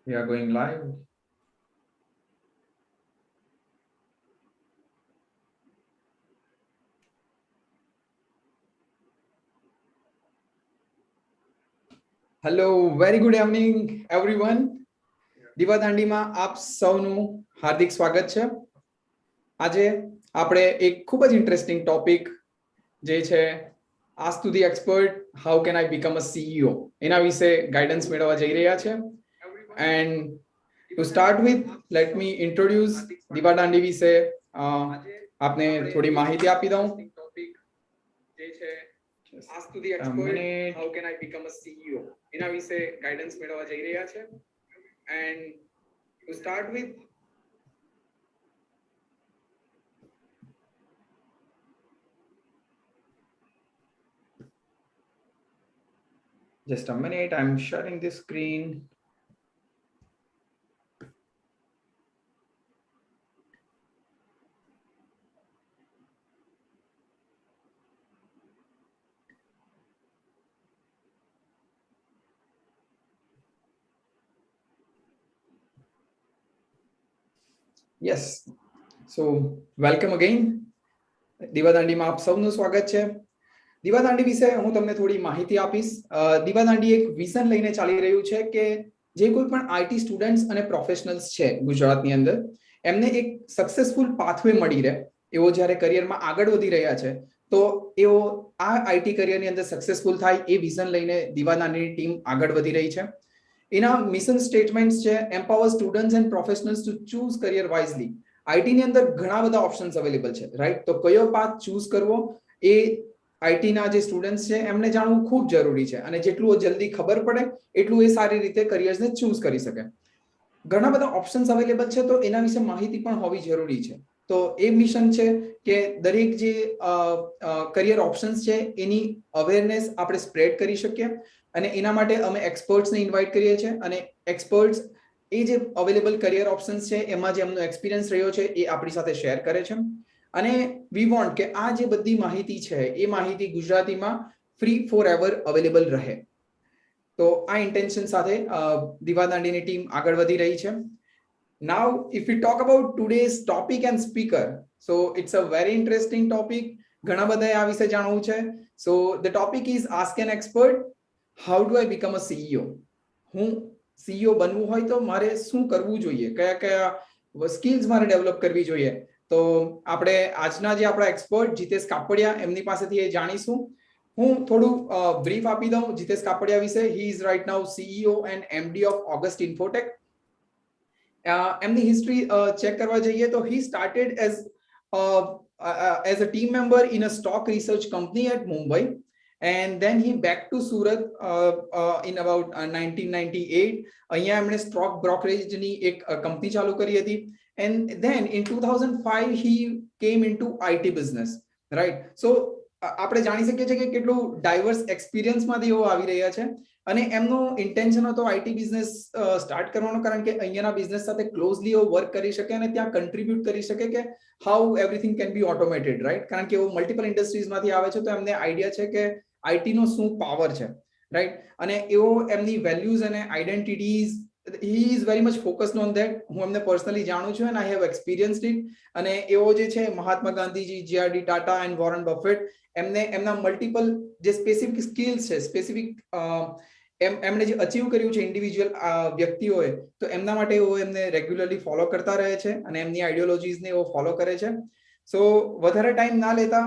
We are going live. Hello, very good evening, everyone. Divadandi માં આપ સૌનું હાર્દિક સ્વાગત છે. આજે આપણે એક ખૂબ જ ઇન્ટરેસ્ટિંગ ટોપિક જે છે ask to the expert how can I become a CEO એના વિશે ગાઈડન્સ મેળવવા જઈ રહ્યા છે. And to start with let me introduce Divadandi વિશે આપને થોડી માહિતી આપી દઉં. જે છે ask to the expert how can I become a CEO એના વિશે ગાઈડન્સ મેળવવા જઈ રહ્યા છે. And to start with just a minute, I'm sharing the screen. Yes, so welcome again. દિવાદાંડીમાં આપ સૌનું સ્વાગત છે. દિવાદાંડી વિશે હું તમને થોડી માહિતી આપીશ. દિવાદાંડી એક વિઝન લઈને ચાલી રહ્યું છે કે જે કોઈ પણ આઈટી સ્ટુડન્ટ્સ અને પ્રોફેશનલ્સ છે ગુજરાતની અંદર એમને એક સક્સેસફુલ પાથવે મળી રહે એવો જ્યારે કરિયરમાં આગળ વધી રહ્યા છે તો એઓ આ આઈટી કરિયરની અંદર સક્સેસફુલ થાય એ વિઝન લઈને દિવાદાંડીની ટીમ આગળ વધી રહી છે. એના મિશન સ્ટેટમેન્ટ્સ છે empower students and professionals to choose career wisely. IT ની અંદર ઘણા બધા ઓપ્શન્સ અવેલેબલ છે, રાઈટ? તો કયો પાથ ચૂઝ કરવો એ આઈટી ના જે સ્ટુડન્ટ્સ છે એમને જાણવું ખૂબ જરૂરી છે અને જેટલું જલ્દી ખબર પડે એટલું એ સારી રીતે કરિયર્સને ચૂઝ કરી શકે. ઘણા બધા ઓપ્શન્સ અવેલેબલ છે તો એના વિશે માહિતી પણ હોવી જરૂરી છે. તો એ મિશન છે કે દરેક જે કરિયર ઓપ્શન્સ છે એની અવેરનેસ આપણે સ્પ્રેડ કરી શકીએ અને એના માટે અમે એક્સપર્ટ્સને ઇન્વાઇટ કરીએ છીએ અને એક્સપર્ટ્સ એ જે અવેલેબલ કરિયર ઓપ્શન્સ છે એમાં જે એમનો એક્સપિરિયન્સ રહ્યો છે એ આપણી સાથે શેર કરે છે. અને વી વોન્ટ કે આ જે બધી માહિતી છે એ માહિતી ગુજરાતીમાં ફ્રી ફોર એવર અવેલેબલ રહે. તો આ ઇન્ટેન્શન સાથે દિવાદાંડીની ટીમ આગળ વધી રહી છે. Now, if we talk about today's topic and speaker, so it's a very interesting topic. ઘણા બધા આ વિશે જાણવું છે. So the topic is ask an expert. How do I become a CEO? હું CEO બનવું હોય તો મારે શું કરવું જોઈએ, કયા કયા સ્કિલ્સ મારે ડેવલપ કરવી જોઈએ. તો આપણે આજના જે આપણા એક્સપર્ટ જીતેશ કાપડિયા એમની પાસેથી એ જાણીશું. હું થોડું બ્રીફ આપી દઉં જીતેશ કાપડિયા વિશે. He is right now CEO and MD of August Infotech. એમની હિસ્ટ્રી ચેક કરવા જઈએ તો he started as a team member in a stock research company at Mumbai. And then he back to Surat in about 1998. અહીંયા એમણે stock બ્રોકરેજની એક company ચાલુ કરી હતી. And then in 2005 he came into IT business, right? So આપણે જાણી શકીએ છીએ કે કેટલું ડાયવર્સ એક્સપિરિયન્સમાંથી એઓ આવી રહ્યા છે અને એમનો ઇન્ટેન્શન હતો આઈટી બિઝનેસ સ્ટાર્ટ કરવાનો, કારણ કે અહીંયાના બિઝનેસ સાથે ક્લોઝલી એઓ વર્ક કરી શકે અને ત્યાં કન્ટ્રીબ્યુટ કરી શકે કે how everything can be automated, right? કારણ કે એઓ મલ્ટિપલ ઇન્ડસ્ટ્રીઝમાંથી આવે છે તો એમને આઈડિયા છે કે આઈટીનો શું પાવર છે, રાઈટ? અને એઓ એમની વેલ્યુઝ અને આઈડેન્ટિટીઝ he is very much focused on that. હું એમને પર્સનલી જાણું છું and I have experienced it. અને એઓ જે છે Mahatma Gandhiji, GRD Tata and Warren Buffett એમને એમના મલ્ટિપલ જે સ્પેસિફિક સ્કિલ્સ છે, સ્પેસિફિક એમણે જે અચીવ કર્યું છે ઇન્ડિવિજ્યુઅલ વ્યક્તિઓએ, તો એમના માટે એઓ એમને રેગ્યુલરલી ફોલો કરતા રહે છે અને એમની આઈડિયોલોજીસને એઓ ફોલો કરે છે. સો વધારે ટાઈમ ના લેતા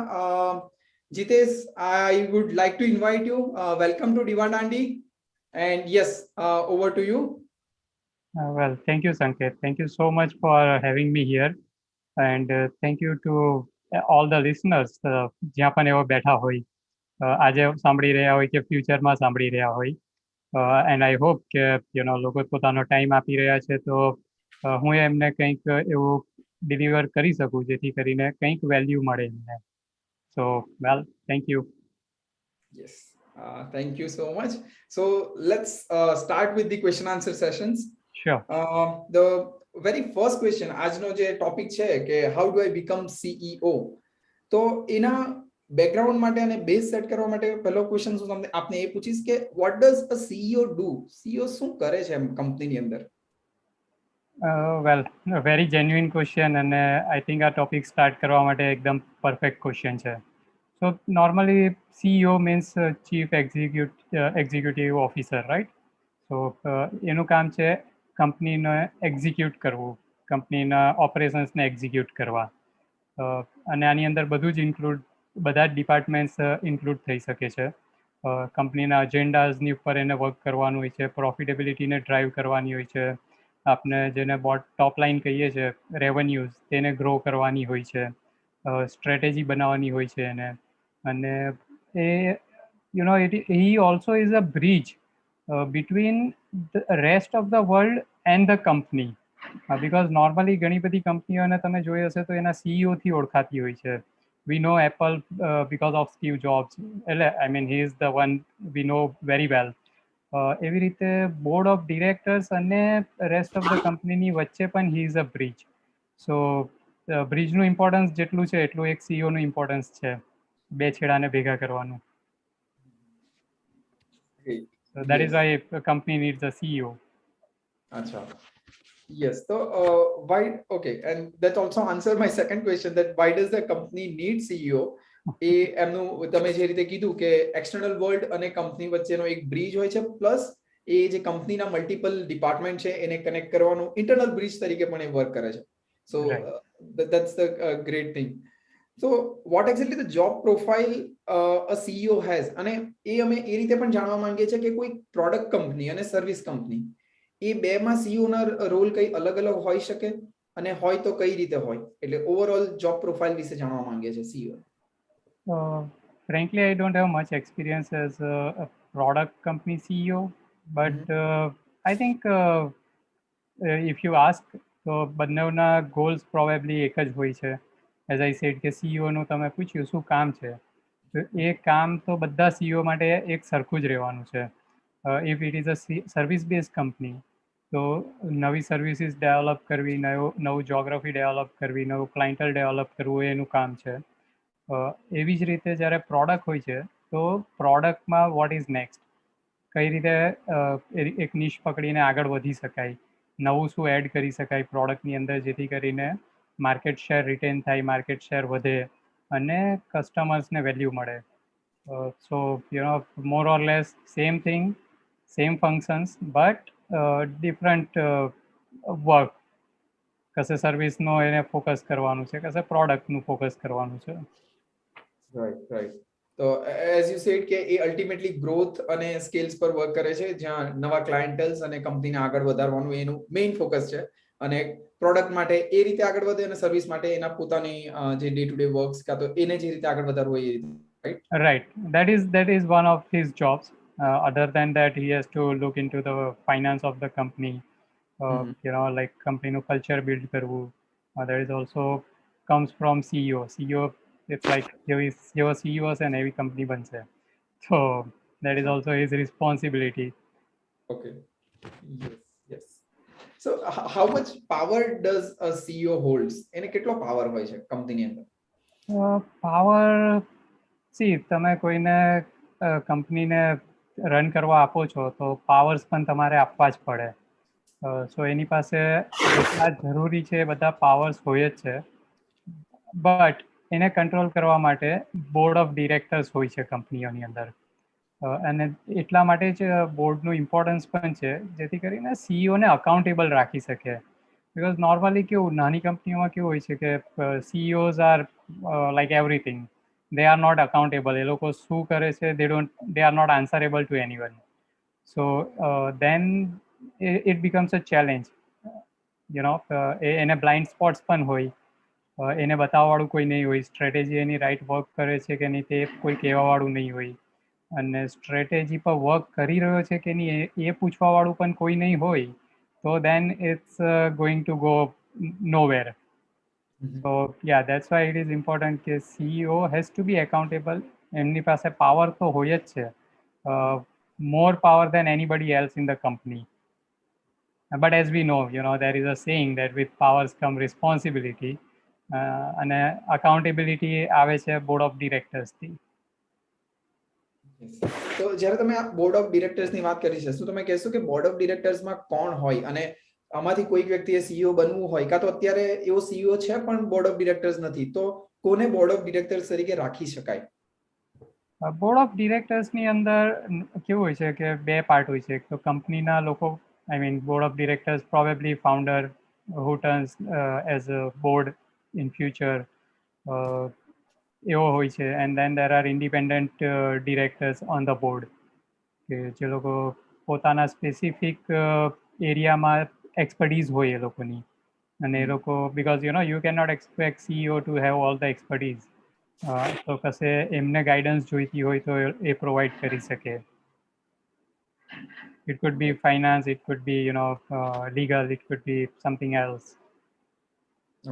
Jitesh, I would like to invite you. Welcome to Divadandi. And yes, over to you. Well, thank you, Sanket. Thank you so much for having me here. And thank you to all the listeners જ્યાં પણ એવો બેઠા હોય, આજે સાંભળી રહ્યા હોય કે ફ્યુચરમાં સાંભળી રહ્યા હોય. And I hope કે લોકો પોતાનો ટાઈમ આપી રહ્યા છે તો હું એમને કંઈક એવું ડિલિવર કરી શકું જેથી કરીને કંઈક વેલ્યુ મળે એમને. So, well, thank you. Yes, thank you so much. So let's start with the question answer sessions. Sure. The very first question, આજનો જે ટોપિક છે કે how do I become CEO, તો એના બેકગ્રાઉન્ડ માટે અને બેઝ સેટ કરવા માટે પહેલો ક્વેશ્ચન હું તમને આપને એ પૂછીશ કે what does a CEO do? CEO શું કરે છે કંપનીની અંદર? વેલ વેરી જેન્યુઇન ક્વેશ્ચન અને આઈ થિંક આ ટોપિક સ્ટાર્ટ કરવા માટે એકદમ પરફેક્ટ ક્વેશ્ચન છે. So normally CEO means chief executive officer, right? So એનું કામ છે કંપનીને એક્ઝિક્યુટ કરવું, કંપનીના ઓપરેશન્સને એક્ઝિક્યુટ કરવા. અને આની અંદર બધું જ બધા જ ડિપાર્ટમેન્ટ્સ ઇન્ક્લુડ થઈ શકે છે. કંપનીના અજેન્ડાઝની ઉપર એને વર્ક કરવાનું હોય છે, પ્રોફિટેબિલિટીને ડ્રાઈવ કરવાની હોય છે, આપણે જેને ટોપ લાઈન કહીએ છીએ રેવન્યુઝ તેને ગ્રો કરવાની હોય છે, સ્ટ્રેટેજી બનાવવાની હોય છે એને. અને એ he also is a bridge between the rest of the world and the company. Because normally ઘણી બધી કંપનીઓને તમે જોઈ હશે તો એના CEO થી ઓળખાતી હોય છે. We know Apple because of Steve Jobs. I mean, he is the one we know very well. એવી રીતે બોર્ડ ઓફ ડિરેક્ટર્સ અને રેસ્ટ ઓફ ધ કંપનીની વચ્ચે પણ he is a bridge. So બ્રિજનું ઇમ્પોર્ટન્સ જેટલું છે એટલું એક સીઈઓનું ઇમ્પોર્ટન્સ છે, બે છેડાને ભેગા કરવાનું. So that is why a company needs a CEO. Acha. Yes. So why? Okay, and that also answered my second question, that why does the company need CEO? એ એમનું તમે જે રીતે કીધું કે એક્સટર્નલ વર્લ્ડ અને કંપની વચ્ચેનો એક bridge હોય છે, પ્લસ એ જે કંપનીના મલ્ટિપલ ડિપાર્ટમેન્ટ છે એને કનેક્ટ કરવાનું ઇન્ટરનલ બ્રિજ તરીકે પણ એ વર્ક કરે છે. સો that's the great thing. So what exactly the job profile a CEO has? અને એ અમે એ રીતે પણ જાણવા માંગીએ છીએ કે કોઈ પ્રોડક્ટ કંપની અને સર્વિસ કંપની એ બેમાં CEO ના રોલ કઈ અલગ અલગ હોઈ શકે, અને હોય તો કઈ રીતે હોય, એટલે ઓવરઓલ જોબ પ્રોફાઇલ વિશે જાણવા માંગીએ છીએ CEO. Frankly, I don't have much experience as a product company CEO, but I think if you ask, તો બંનેના goals probably એક જ હોય છે. As I said કે CEO નું તમે પૂછ્યું શું કામ છે, તો એ કામ તો બધા CEO માટે એક સરખું જ રહેવાનું છે. If it is a service based company, તો નવી સર્વિસીસ ડેવલપ કરવી, નવું જોગ્રાફી ડેવલપ કરવી, નવું ક્લાયન્ટલ ડેવલપ કરવું એનું કામ છે. એવી જ રીતે જ્યારે પ્રોડક્ટ હોય છે તો પ્રોડક્ટમાં વોટ ઇઝ નેક્સ્ટ, કઈ રીતે એક નિશ પકડીને આગળ વધી શકાય, નવું શું એડ કરી શકાય પ્રોડક્ટની અંદર જેથી કરીને માર્કેટ શેર રિટેન થાય, માર્કેટ શેર વધે અને કસ્ટમર્સને વેલ્યુ મળે. So more or less same thing, same functions, but different work. કશે સર્વિસનો એને ફોકસ કરવાનું છે, કશે પ્રોડક્ટનું ફોકસ કરવાનું છે. રાઈટ. તો એઝ યુ સેડ કે એ અલ્ટિમેટલી ગ્રોથ અને સ્કેલ્સ પર વર્ક કરે છે, જ્યાં નવા ક્લાયન્ટલ્સ અને કંપનીને આગળ વધારવાનું એનું મેઇન ફોકસ છે, અને પ્રોડક્ટ માટે એ રીતે આગળ વધે અને સર્વિસ માટે એના પોતાની જે ડે ટુ ડે વર્ક્સ કાં તો એને જે રીતે આગળ વધારવું એ રીતે. Right. That is one of his jobs. Other than that, he has to look into the finance of the company. Like company નું culture build કરવું. That is also comes from CEO. CEO, it's like જેવો CEO હશે ને એવી company બનશે. So that is also his responsibility. Okay. Yes. So how much power does a CEO holds? એને કેટલો power હોય છે કંપનીની અંદર? પાવર, સી તમે કોઈને કંપનીને રન કરવા આપો છો તો પાવર્સ પણ તમારે આપવા જ પડે. સો એની પાસે જેટલા જરૂરી છે એ બધા પાવર્સ હોય જ છે, બટ એને કંટ્રોલ કરવા માટે બોર્ડ ઓફ ડિરેક્ટર્સ હોય છે કંપનીઓની અંદર. અને એટલા માટે જ બોર્ડનું ઇમ્પોર્ટન્સ પણ છે, જેથી કરીને સીઈઓને અકાઉન્ટેબલ રાખી શકે. બિકોઝ નોર્મલી કેવું નાની કંપનીઓમાં કેવું હોય છે કે CEOs are like everything, they are not accountable. એ લોકો શું કરે છે they are not answerable to anyone. So then it becomes a challenge. એને blind spots પણ હોય, એને બતાવવાવાળું કોઈ નહીં હોય, સ્ટ્રેટેજી એની રાઈટ વર્ક કરે છે કે નહીં તે કોઈ કહેવાવાળું નહીં હોય, અને સ્ટ્રેટેજી પર વર્ક કરી રહ્યો છે કે નહીં એ પૂછવાવાળું પણ કોઈ નહીં હોય, તો then it's going to go nowhere. So yeah, that's why it is important કે CEO has to be accountable. એમની પાસે પાવર તો હોય જ છે, more power than anybody else in the company. But as we know, there is a saying that with powers come responsibility, અને accountability આવે છે બોર્ડ ઓફ ડિરેક્ટર્સથી. તો જ્યારે તમે આ બોર્ડ ઓફ ડિરેક્ટર્સની વાત કરી છે, શું તમે કહેશો કે બોર્ડ ઓફ ડિરેક્ટર્સમાં કોણ હોય અને આમાંથી કોઈક વ્યક્તિએ સીઈઓ બનવું હોય, કાં તો અત્યારે એવો સીઈઓ છે પણ બોર્ડ ઓફ ડિરેક્ટર્સ નથી, તો કોને બોર્ડ ઓફ ડિરેક્ટર્સ તરીકે રાખી શકાય? બોર્ડ ઓફ ડિરેક્ટર્સની અંદર કેવું હોય છે કે બે પાર્ટ હોય છે. એક તો કંપનીના લોકો, I mean board of directors probably founder who turns as a board in future, એવો હોય છે. And then there are independent directors on the board કે જે લોકો પોતાના સ્પેસિફિક એરિયામાં એક્સપર્ટીઝ હોય એ લોકોની, અને એ લોકો because you can not expect CEO to have all the expertise, તો કશે એમને ગાઈડન્સ જોઈતી હોય તો એ પ્રોવાઈડ કરી શકે. It could be finance, it could be legal, it could be something else.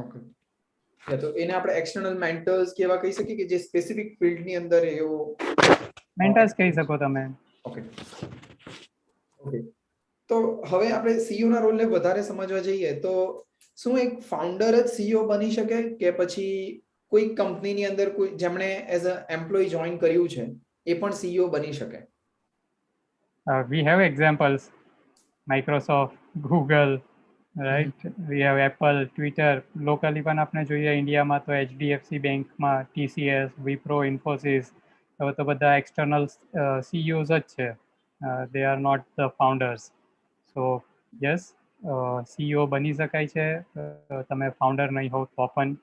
Okay, તો એને આપણે એક્સટર્નલ મેન્ટર્સ કેવા કહી શકીએ કે જે સ્પેસિફિક ફિલ્ડની અંદર એવો મેન્ટર્સ કહી શકો તમે. ઓકે ઓકે, તો હવે આપણે સીઈઓ ના રોલને વધારે સમજવા જઈએ તો શું એક ફાઉન્ડર જ સીઈઓ બની શકે કે પછી કોઈ કંપનીની અંદર કોઈ જેમણે એઝ અ એમ્પ્લોય જોઈન કર્યું છે એ પણ સીઈઓ બની શકે? We have examples, Microsoft, Google, right? We have Apple, Twitter. Locally પણ આપણે જોઈએ ઇન્ડિયામાં તો HDFC બેંકમાં TCS, Wipro, Infosys, હવે તો બધા એક્સટર્નલ CEOs જ છે. They are not the founders. So yes, CEO બની શકાય છે તમે ફાઉન્ડર નહીં હો તો પણ.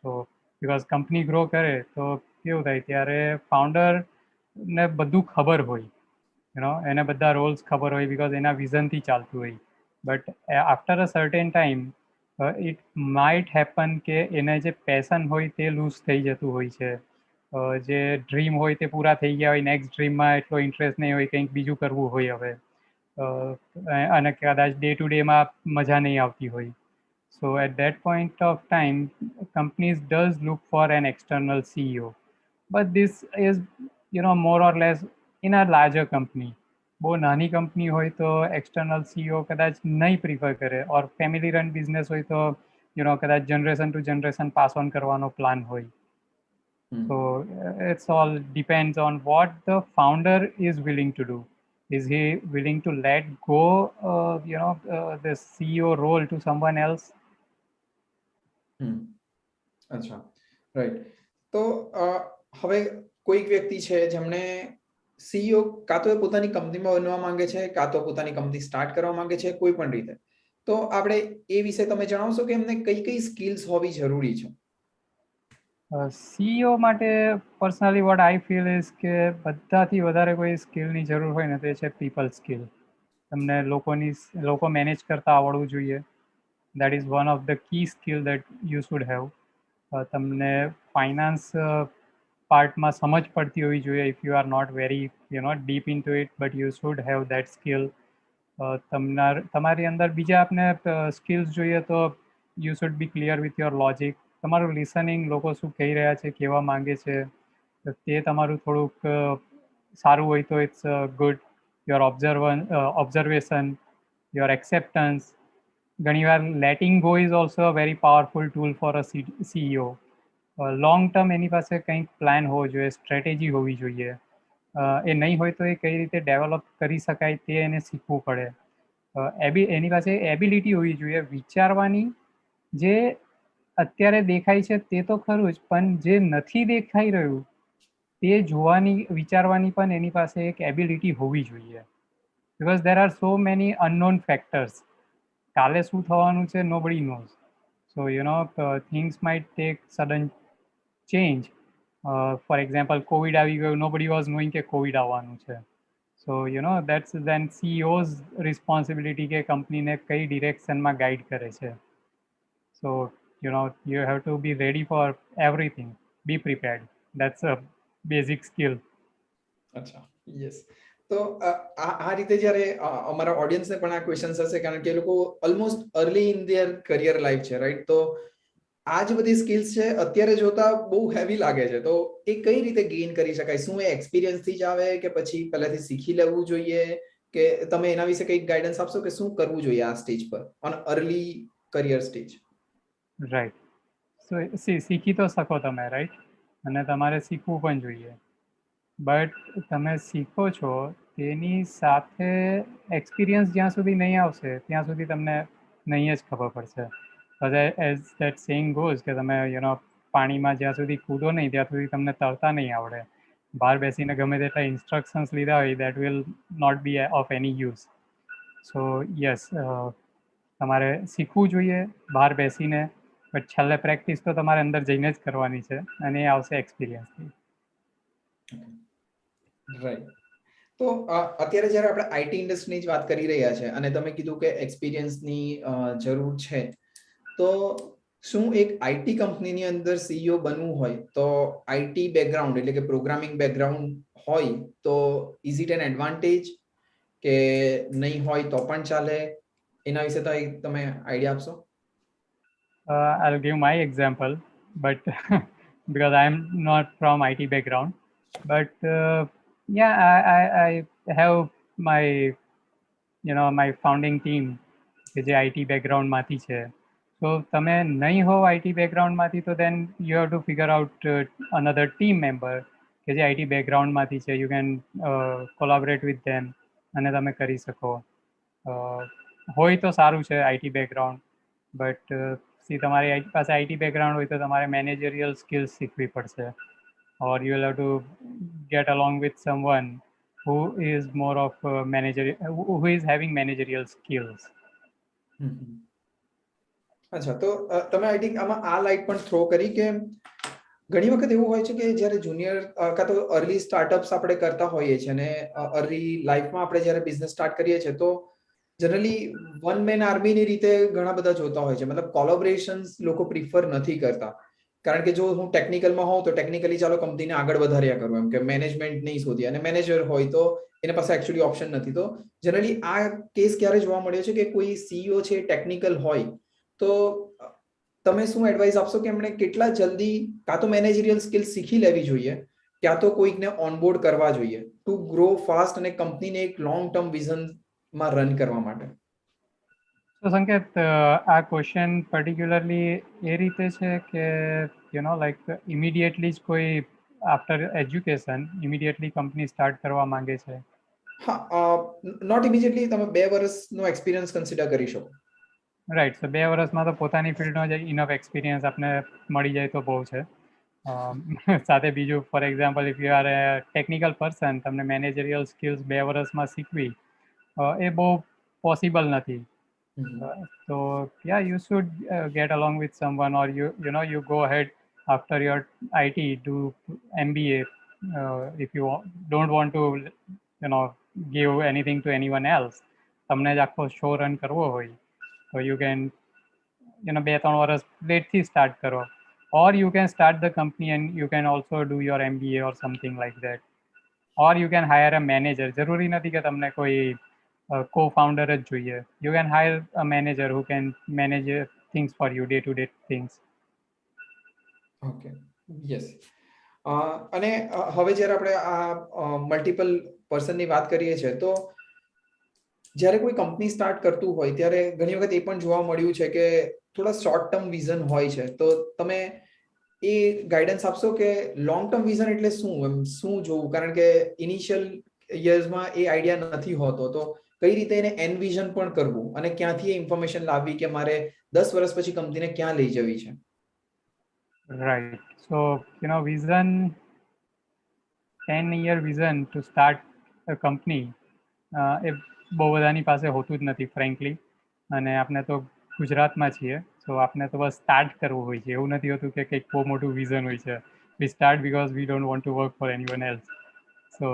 તો બિકોઝ કંપની ગ્રો કરે તો કેવું થાય ત્યારે ફાઉન્ડરને બધું ખબર હોય, એને બધા રોલ્સ ખબર હોય બીકોઝ એના વિઝનથી ચાલતું હોય. But after a certain time it might happen કે એને જે પેશન હોય તે લૂઝ થઈ જતું હોય છે. જે ડ્રીમ હોય તે પૂરા થઈ ગયા હોય, નેક્સ્ટ ડ્રીમમાં એટલો ઇન્ટરેસ્ટ નહીં હોય, કંઈક બીજું કરવું હોય હવે, અને કદાચ ડે ટુ ડેમાં મજા નહીં આવતી હોય. So at that point of time, companies does look for an external CEO. But this is, more or less in a larger company. બહુ નાની કંપની હોય તો એક્સટર્નલ સીઈઓ કદાચ નહીં પ્રિફર કરે, ઓર ફેમિલી રન બિઝનેસ હોય તો કદાચ generation to generation pass on કરવાનો પ્લાન હોય. So it's all depends on what the founder is willing to do. Is he willing to let go, the CEO role to someone else? અચ્છા, right. તો હવે કોઈક વ્યક્તિ છે જેમણે CEO કાં તો એ પોતાની કંપનીમાં બનવા માંગે છે, કાં તો પોતાની કંપની સ્ટાર્ટ કરવા માંગે છે, કોઈ પણ રીતે. તો આપણે એ વિશે તમે જણાવશો કે એમને કઈ કઈ સ્કિલ્સ હોવી જરૂરી છે? સીઈઓ માટે personally what I feel is કે બધાથી વધારે કોઈ સ્કિલની જરૂર હોય ને તો એ છે પીપલ સ્કિલ. તમને લોકો મેનેજ કરતા આવડવું જોઈએ. That is one of the key skill that you should have. તમને ફાઇનાન્સ પાર્ટમાં સમજ પડતી હોવી જોઈએ. If you are not very deep in to it, but you should have that skill. તમારી અંદર બીજા આપને સ્કિલ્સ જોઈએ તો you should be clear with your logic. તમારું લિસનિંગ, લોકો શું કહી રહ્યા છે, કહેવા માંગે છે, તે તમારું થોડુંક સારું હોય તો it's good. Your observation, your acceptance. ઘણીવાર letting go is also a very powerful tool for a CEO. Long term એની પાસે કંઈક પ્લાન હોવો જોઈએ, સ્ટ્રેટેજી હોવી જોઈએ. એ નહીં હોય તો એ કઈ રીતે ડેવલપ કરી શકાય તે એને શીખવું પડે. એની પાસે એબિલિટી હોવી જોઈએ વિચારવાની. જે અત્યારે દેખાય છે તે તો ખરું જ, પણ જે નથી દેખાઈ રહ્યું તે જોવાની, વિચારવાની પણ એની પાસે એક એબિલિટી હોવી જોઈએ. Because there are so many unknown factors. કાલે શું થવાનું છે nobody knows. So things might take sudden change. For example Covid આવી ગયું, નોબડી વોઝ નોઈંગ કે કોવિડ આવવાનું છે. So that's then CEO's responsibility કે કંપનીને કઈ ડિરેક્શનમાં ગાઈડ કરે છે. So you have to be ready for everything. Be prepared. That's a basic skill. અચ્છા, યસ. તો આ રીતે જ્યારે અમારા ઓડિયન્સને પણ આ ક્વેશ્ચન્સ હશે, કારણ કે એ લોકો almost early in their career life છે, રાઈટ? તો આ જે બધી સ્કિલ્સ છે અત્યારે જોતા બહુ હેવી લાગે છે, તો એ કઈ રીતે ગેઇન કરી શકાય? શું એ એક્સપિરિયન્સથી જ આવે કે પછી પહેલાથી શીખી લેવું જોઈએ? કે તમે એના વિશે કંઈક ગાઈડન્સ આપશો કે શું કરવું જોઈએ આ સ્ટેજ પર, on early career stage? Right. So શીખી તો શકો તમે, રાઈટ, અને તમારે શીખવું પણ જોઈએ. બટ તમે શીખો છો તેની સાથે એક્સપિરિયન્સ જ્યાં સુધી નહીં આવશે ત્યાં સુધી તમને નહીં જ ખબર પડશે. એઝ ધેટ સેઇંગ ગોઝ કે તમે પાણીમાં જ્યાં સુધી કૂદો નહીં ત્યાં સુધી તમને તરતા નહીં આવડે. બહાર બેસીને ગમે તેટલા ઇન્સ્ટ્રક્શન્સ લીધા હોય that will not be of any use. So yes, તમારે શીખવું જોઈએ બહાર બેસીને, બટ છેલ્લે પ્રેક્ટિસ તો તમારે અંદર જઈને જ કરવાની છે અને એ આવશે એક્સપિરિયન્સથી. રાઈટ. તો અત્યારે જ્યારે આપણે આઈટી ઇન્ડસ્ટ્રીની જ વાત કરી રહ્યા છે અને તમે કીધું કે એક્સપિરિયન્સની જરૂર છે, તો શું એક આઈટી કંપનીની અંદર સીઈઓ બનવું હોય તો આઈટી બેકગ્રાઉન્ડ એટલે કે પ્રોગ્રામિંગ બેકગ્રાઉન્ડ હોય તો ઇઝ ઇટ એન એડવાન્ટેજ કે નહીં હોય તો પણ ચાલે? એના વિશે તો તમે આઈડિયા આપશો? I'll give my example, but because I'm not from IT background, but yeah, I have my my founding team કે જે IT background માંથી છે. So તમે નહીં હો IT background માંથી તો then you have to figure out another team member કે જે IT background માંથી છે. You can collaborate with them અને તમે કરી શકો. હોય તો સારું છે IT background, but તમારી પાસે IT background હોય તો તમારે managerial skills શીખવી પડશે, or you will have to get along with someone who is more of who is having managerial skills. અચ્છા, તો તમે આઈ થિંક આમાં આ લાઈટ પણ થ્રો કરી કે ઘણી વખત એવું હોય છે કે જ્યારે જુનિયર કાં તો અર્લી સ્ટાર્ટઅપ્સ આપણે કરતા હોઈએ છીએ અને અર્લી લાઈફમાં આપણે જ્યારે બિઝનેસ સ્ટાર્ટ કરીએ છીએ તો જનરલી વન મેન આર્મીની રીતે ઘણા બધા જોતા હોય છે. મતલબ કોલોબરેશન્સ લોકો પ્રિફર નથી કરતા, કારણ કે જો હું ટેકનિકલમાં હોઉં તો ટેકનિકલી ચાલો કંપનીને આગળ વધાર્યા કરું, એમ કે મેનેજમેન્ટ નહીં શોધી, અને મેનેજર હોય તો એના પાસે એકચ્યુઅલી ઓપ્શન નથી. તો જનરલી આ કેસ ક્યારે જોવા મળ્યો છે કે કોઈ સીઈઓ છે ટેકનિકલ હોય તો તમે શું એડવાઇસ આપશો કે એમણે કેટલા જલ્દી કાં તો મેનેજરિયલ સ્કિલ શીખી લેવી જોઈએ, ક્યાં તો કોઈકને ઓનબોર્ડ કરવા જોઈએ ટુ ગ્રો ફાસ્ટ અને કંપનીને એક લોંગ ટર્મ વિઝનમાં રન કરવા માટે? તો સંકેત, આ ક્વેશ્ચન પર્ટિક્યુલરલી એ રીતે છે કે લાઈક ઇમિડિયેટલી જ કોઈ after education immediately company start કરવા માંગે છે? હા, નોટ ઇમિડિયેટલી, તમે 2 વર્ષનો એક્સપિરિયન્સ કન્સિડર કરી શકો. રાઈટ. તો 2 વર્ષમાં તો પોતાની ફિલ્ડનો જ ઇનફ એક્સપિરિયન્સ આપણે મળી જાય તો બહુ છે. સાથે બીજું, for example, if you R A technical person, તમને મેનેજરિયલ સ્કિલ્સ 2 વર્ષમાં શીખવી એ બહુ પોસિબલ નથી. So yeah, you should get along with someone, or you go ahead after your IT do MBA if you don't want to give anything to anyone else. તમને જ આખો show run કરવો હોય તો you can 2-3 વર્ષ લેટથી start કરો, or you can start the company and you can also do your MBA or something like that, or you can hire a manager. જરૂરી નથી કે તમને કોઈ co-founder જ જોઈએ. You can hire a manager who can manage things for you, day-to-day things. Okay, yes. અને હવે જ્યારે આપણે આ મલ્ટિપલ પર્સનની વાત કરીએ છીએ તો જ્યારે કોઈ કંપની સ્ટાર્ટ કરતું હોય ત્યારે ઘણી વખત એ પણ જોવા મળ્યું છે કે થોડા શોર્ટ ટર્મ વિઝન હોય છે. તો તમે એ ગાઈડન્સ આપશો કે લોંગ ટર્મ વિઝન એટલે શું, એમ શું જોવું? કારણ કે ઇનિશિયલ યર્સમાં એ આઈડિયા નથી હોતો, તો કઈ રીતે એને એનવિઝન પણ કરવું અને ક્યાંથી એ ઇન્ફોર્મેશન લાવવી કે મારે 10 વર્ષ પછી કંપનીને ક્યાં લઈ જવી છે? Right. So, vision, 10-year vision to start a company, એ બહુ બધાની પાસે હોતું જ નથી ફ્રેન્કલી. અને આપણે તો ગુજરાતમાં છીએ, સો આપણે તો બસ સ્ટાર્ટ કરવું હોય છે. એવું નથી હોતું કે કંઈક બહુ મોટું વિઝન હોય છે. વી start because we don't want to work four anyone else. So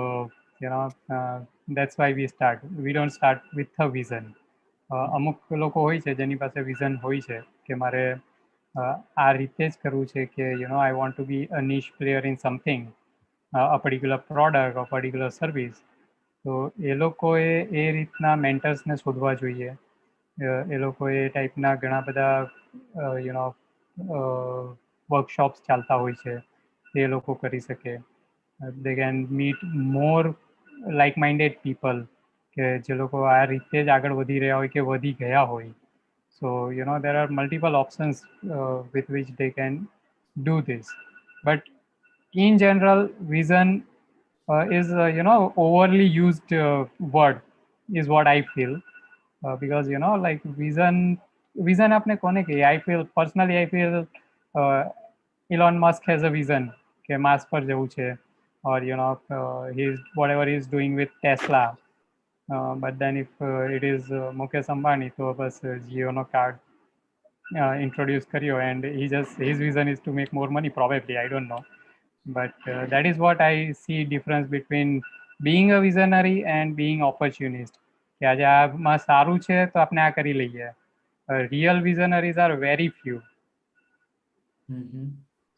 that's why we start. We don't start with a vision. અમુક લોકો હોય છે જેની પાસે વિઝન હોય છે કે મારે આ રીતે જ કરવું છે કે I want to be a niche player in something, a particular product or particular service. તો એ લોકોએ એ રીતના મેન્ટર્સને શોધવા જોઈએ. એ લોકોએ એ ટાઈપના ઘણા બધા વર્કશોપ્સ ચાલતા હોય છે, એ લોકો કરી શકે. They can meet more like minded people કે જે લોકો આ રીતે જ આગળ વધી રહ્યા હોય કે વધી ગયા હોય. So there are multiple options with which they can do this, but in general vision is overly used word is what I feel. Because like vision apne kone ke I feel personally, I feel uh, Elon Musk has a vision કે માસ પર જવું છે, or he's whatever he's doing with Tesla. But then if it is Mukesh Ambani, તો બસ Jio નો card introduce કર્યો, and his vision is to make more money, probably, I don't know. But that is what I see difference between being a visionary and being opportunist. કે આજે આમાં સારું છે તો આપણે આ કરી લઈએ. Real visionaries are very few.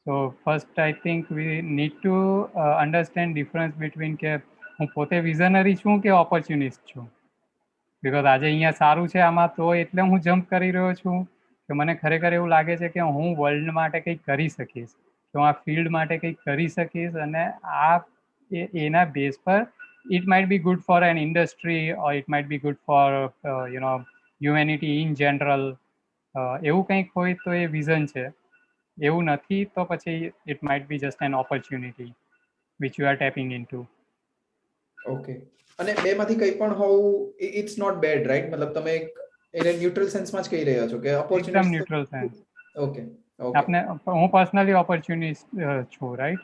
So first I think we need to understand difference between કે હું પોતે visionary છું કે opportunist છું. Because આજે અહીંયા સારું છે આમાં, તો એટલે હું જમ્પ કરી રહ્યો છું કે મને ખરેખર એવું લાગે છે કે હું વર્લ્ડ માટે કંઈક કરી શકીશ, કે હું આ ફિલ્ડ માટે કંઈક કરી શકીશ, અને આ એના બેઝ પર it might be good for an industry, or it might be good for humanity in general. એવું કંઈક હોય તો એ વિઝન છે. એવું નથી તો પછી it might be just an opportunity which you are tapping into. Okay, અને બેમાંથી કંઈ પણ હોવું ઇટ્સ નોટ બેડ, રાઈટ? મતલબ તમે એને ન્યુટ્રલ સેન્સમાં જ કહી રહ્યા છો કે એકદમ ઓપોર્ચ્યુનિટી. Neutral sense. ઓકે આપણે હું પર્સનલી ઓપોર્ચ્યુનિસ્ટ છું, રાઈટ?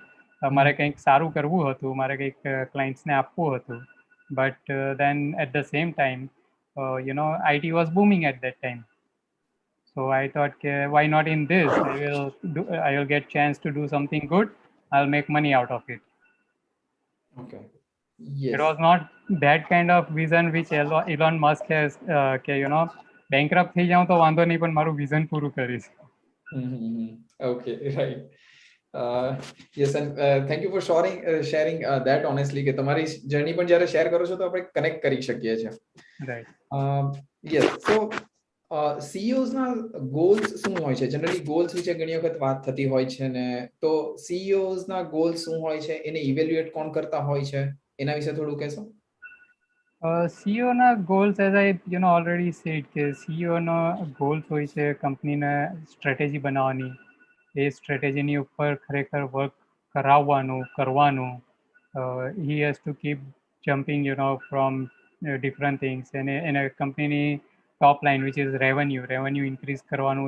મારે કંઈક સારું કરવું હતું, મારે કંઈક ક્લાયન્ટ્સને આપવું હતું, but then at the same time IT was booming at that time. So I thought, why not in this? I will get chance to do something good. I'll make money out of it. Okay. It was not that kind of vision which Elon Musk has. કે bankrupt થઈ જાઉં તો વાંધો નહીં, પણ મારું vision પૂરું કરીશ. Okay, right. Yes, and thank you for sharing that honestly, કે તમારી જર્ની પણ જ્યારે શેર કરો છો તો આપણે કનેક્ટ કરી શકીએ છીએ. Right. Yes, so CEOs ના ગોલ્સ શું હોય છે? જનરલી ગોલ્સ વિશે ઘણી વખત વાત થતી હોય છે ને, તો CEOs ના ગોલ્સ શું હોય છે, એને ઇવેલ્યુએટ કોણ કરતા હોય છે, એના વિશે થોડું કહેશો? CEO ના goals, as I already said, કે CEO નો goals હોય છે કંપનીને સ્ટ્રેટેજી બનાવવાની, એ સ્ટ્રેટેજીની ઉપર ખરેખર વર્ક કરવાનું. He has to keep jumping from different things, અને એને કંપનીની ટોપ line which is revenue increase કરવાનું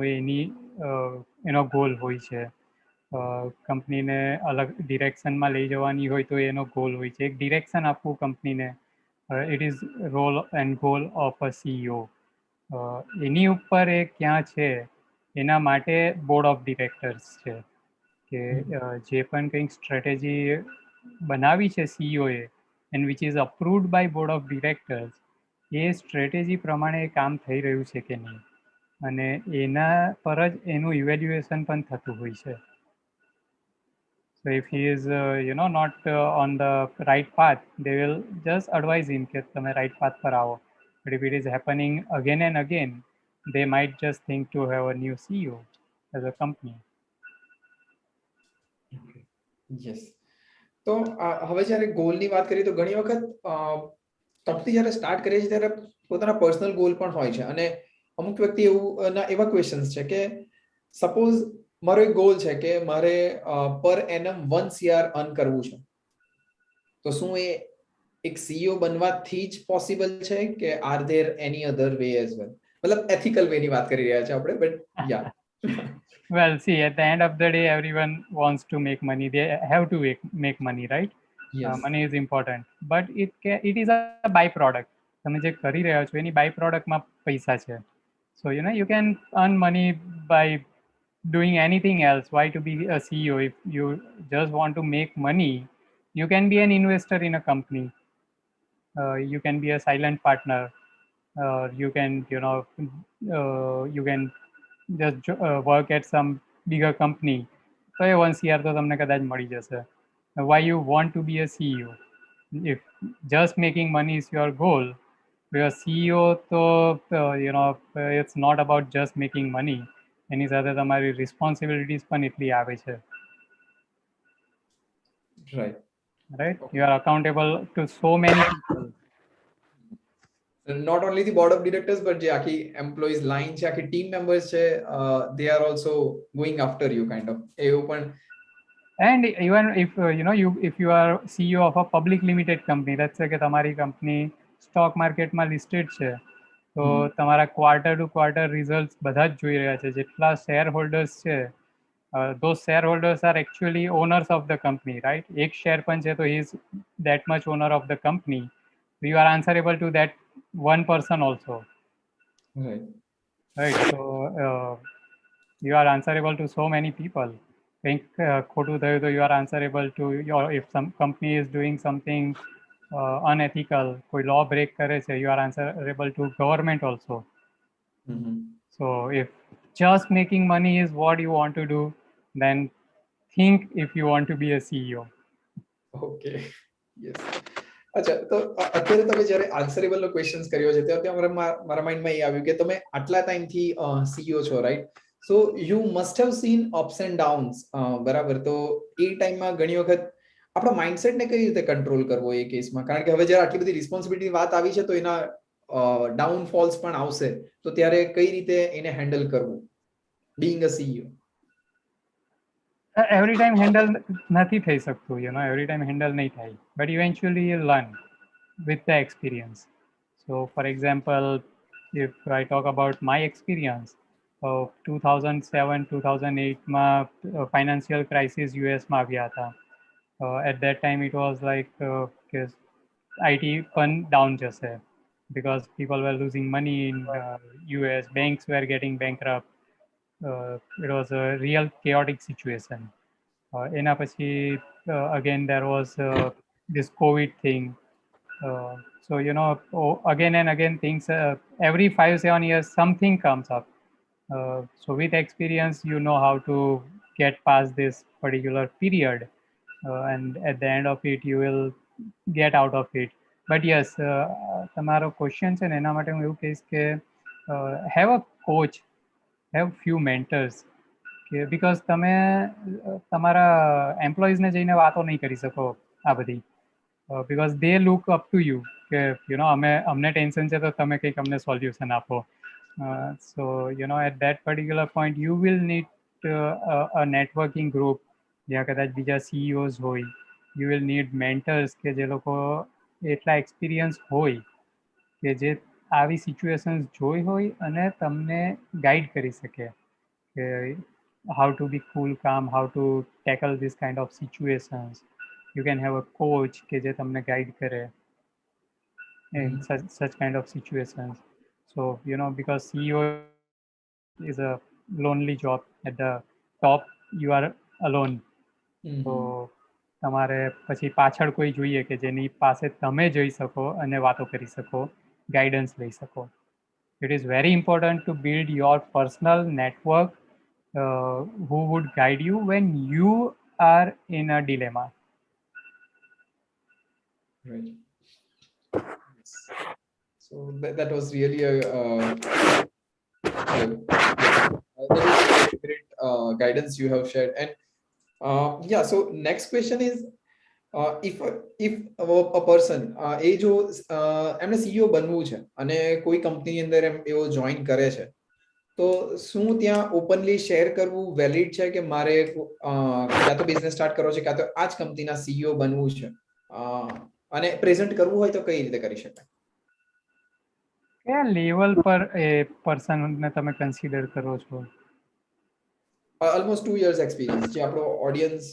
એનો ગોલ હોય છે. કંપનીને અલગ ડિરેક્શનમાં લઈ જવાની હોય તો એનો ગોલ હોય છે, એક ડિરેક્શન આપવું કંપનીને. It is role and goal of a CEO. એની ઉપર એ ક્યાં છે એના માટે બોર્ડ ઓફ ડિરેક્ટર્સ છે, કે જે પણ કંઈક સ્ટ્રેટેજી બનાવી છે CEOએ and which is approved by board of directors, A strategy પ્રમાણે કામ થઈ રહ્યું છે કે નહીં, અને એના પર જ એનું ઇવેલ્યુએશન પણ થતું હોય છે. So if he is not on the right path, they will just advise him કે તમે right path પર આવો. But if it is happening again and again, they might just think to have a new CEO as a company. Yes. તો હવે જ્યારે ગોલની વાત કરીએ તો ઘણી વખત કંપની જ્યારે સ્ટાર્ટ કરે છે ત્યારે પોતાના પર્સનલ ગોલ પણ હોય છે, અને અમુક વ્યક્તિ એવા ક્વેશ્ચન્સ છે કે સપોઝ મારો એક ગોલ છે કે મારે પર એનમ 1 CR અર્ન કરવું છે, તો શું એ એક CEO બનવાથી જ પોસિબલ છે કે are there any other way as well? મતલબ એથિકલ વે ની વાત કરી રહ્યા છે આપણે, but yeah. Well, see, at the end of the day, everyone wants to make money. They have to make money, right? Yes. Money is important, but it is a byproduct. તમે જે કરી રહ્યા છો એની બાય પ્રોડક્ટમાં પૈસા છે. So you can earn money by doing anything else. Why to be a CEO? If you just want to make money, you can be an investor in a company. You can be a silent partner. You can you can just work at some bigger company. So 1 CR તો તમને કદાચ મળી જશે. Why you want to be a CEO? If just making money is your goal, because CEO તો it's not about just making money. એની સાથે તમારી responsibilities પણ એટલી આવે છે. Right? You are accountable to so many people. Not only the board of directors, but જે આખી employees line છે, આખી team members છે, they are also going after you kind of. એવું પણ And even if if you are CEO of a public limited company, let's say કે તમારી company stock માર્કેટમાં લિસ્ટેડ છે, તો તમારા ક્વાર્ટર ટુ ક્વાર્ટર રિઝલ્ટ્સ બધા જ જોઈ રહ્યા છે. જેટલા શેર હોલ્ડર્સ છે, those shareholders are actually owners of the company, right? એક શેર પણ છે તો he is that much owner of the company. You are answerable to that one person also, right? So you are answerable to so many people. કંઈક ખોટું થયું તો you are answerable to your, if some company is doing something unethical, કોઈ law break કરે છે, you are answerable to government also. So if just making money is what you want to do, then think if you want to be a CEO. Okay, yes. અચ્છા, તો અત્યારે તમે જ્યારે આન્સરેબલ નો questions કર્યો છે ત્યારે મારા માઇન્ડમાં એ આવ્યું કે તમે આટલા ટાઈમથી સીઈઓ છો, right? So you must have seen ups and downs, બરાબર? તો એ ટાઈમમાં ઘણી વખત આપણા માઇન્ડસેટને કઈ રીતે કંટ્રોલ કરવો એ કેસમાં? કારણ કે હવે જ્યારે આટલી બધી રિસ્પોન્સિબિલિટી વાત આવી છે તો એના ડાઉનફોલ્સ પણ આવશે, તો ત્યારે કઈ રીતે એને હેન્ડલ કરવું બીઇંગ અ સીઈઓ? Every time handle નથી થઈ શકતું, every time handle નહીં થાય, but eventually you learn with the experience. So for example, if I talk about my experience of 2007-2008 માં financial crisis US માં આવ્યા હતા. At that time it was like IT પણ down જશે because people were losing money in US, banks were getting bankrupt. It was a real chaotic situation. એના પછી again there was this COVID thing. So again and again things, every 5-7 years something comes up. So with experience you know how to get past this particular period, and at the end of it you will get out of it. But yes, તમારો question છે ને એના માટે હું એવું કહીશ કે have a coach, have few mentors. Because તમે તમારા એમ્પ્લોઈઝને જઈને વાતો નહીં કરી શકો આ બધી, because they look up to you કે અમને ટેન્શન છે તો તમે કંઈક અમને સોલ્યુશન આપો. So at that particular point you will need a networking group જ્યાં કદાચ બીજા CEOs હોય. You will need mentors કે જે લોકો એટલા એક્સપિરિયન્સ હોય કે જે આવી સિચ્યુએશન્સ જોઈ હોય અને તમને ગાઈડ કરી શકે કે how to be cool, calm, how to tackle this kind of situations. You can have a coach ke je tamne guide kare in such kind of situations. So because CEO is a lonely job. At the top you are alone. So તમારે પછી પાછળ કોઈ જોઈએ કે જેની પાસે તમે જઈ શકો અને વાતો કરી શકો, ગાઈડન્સ લઈ શકો. It is very important to build your personal network who would guide you when you are in a dilemma. Right. So that was really a great guidance you have shared. And yeah, so next question is, if a person એ જો એમને CEO બનવું છે અને કોઈ company અંદર એવો join કરે છે, તો શું ત્યાં ઓપનલી શેર કરવું વેલિડ છે કે મારે ક્યાં તો બિઝનેસ સ્ટાર્ટ કરવો છે, ક્યાં તો આ જ કંપનીના સીઈઓ બનવું છે, અને પ્રેઝન્ટ કરવું હોય તો કઈ રીતે કરી શકાય? કયા લેવલ પર એ પર્સનને તમે કન્સિડર કરો છો? ઓલમોસ્ટ 2 years એક્સપિરિયન્સ જે આપણો ઓડિયન્સ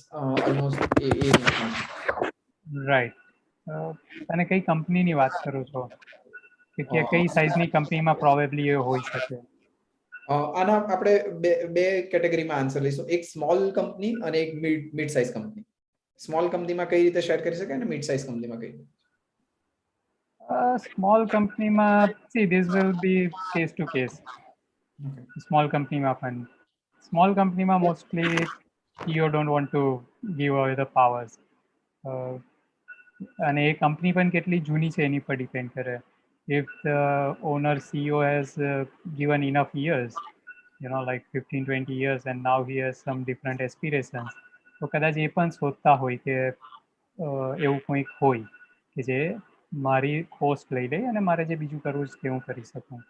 ઓલમોસ્ટ એ રાઈટ. અને કઈ કંપનીની વાત કરો છો કે કઈ સાઇઝની કંપનીમાં પ્રોબેબલી એ હોઈ શકે? આના આપણે બે કેટેગરીમાં આન્સર લઈશું, એક સ્મોલ કંપની અને એક મિડ સાઇઝ કંપની. સ્મોલ કંપનીમાં કઈ રીતે શેર કરી શકાય અને મિડ સાઇઝ કંપનીમાં કઈ રીતે? સ્મોલ કંપનીમાં see this will be case to case. Small કંપનીમાં પણ સ્મોલ કંપનીમાં mostly CEO don't want to give away the powers. અને એ કંપની પણ કેટલી જૂની છે એની પર ડિપેન્ડ કરે. If the owner CEO has given enough years, like 15-20 years, and now he has some different aspirations, તો કદાચ એ પણ શોધતા હોય કે એવું કંઈક હોય કે જે મારી પોસ્ટ લઈ લે અને મારે જે બીજું કરવું છે તે હું કરી શકું.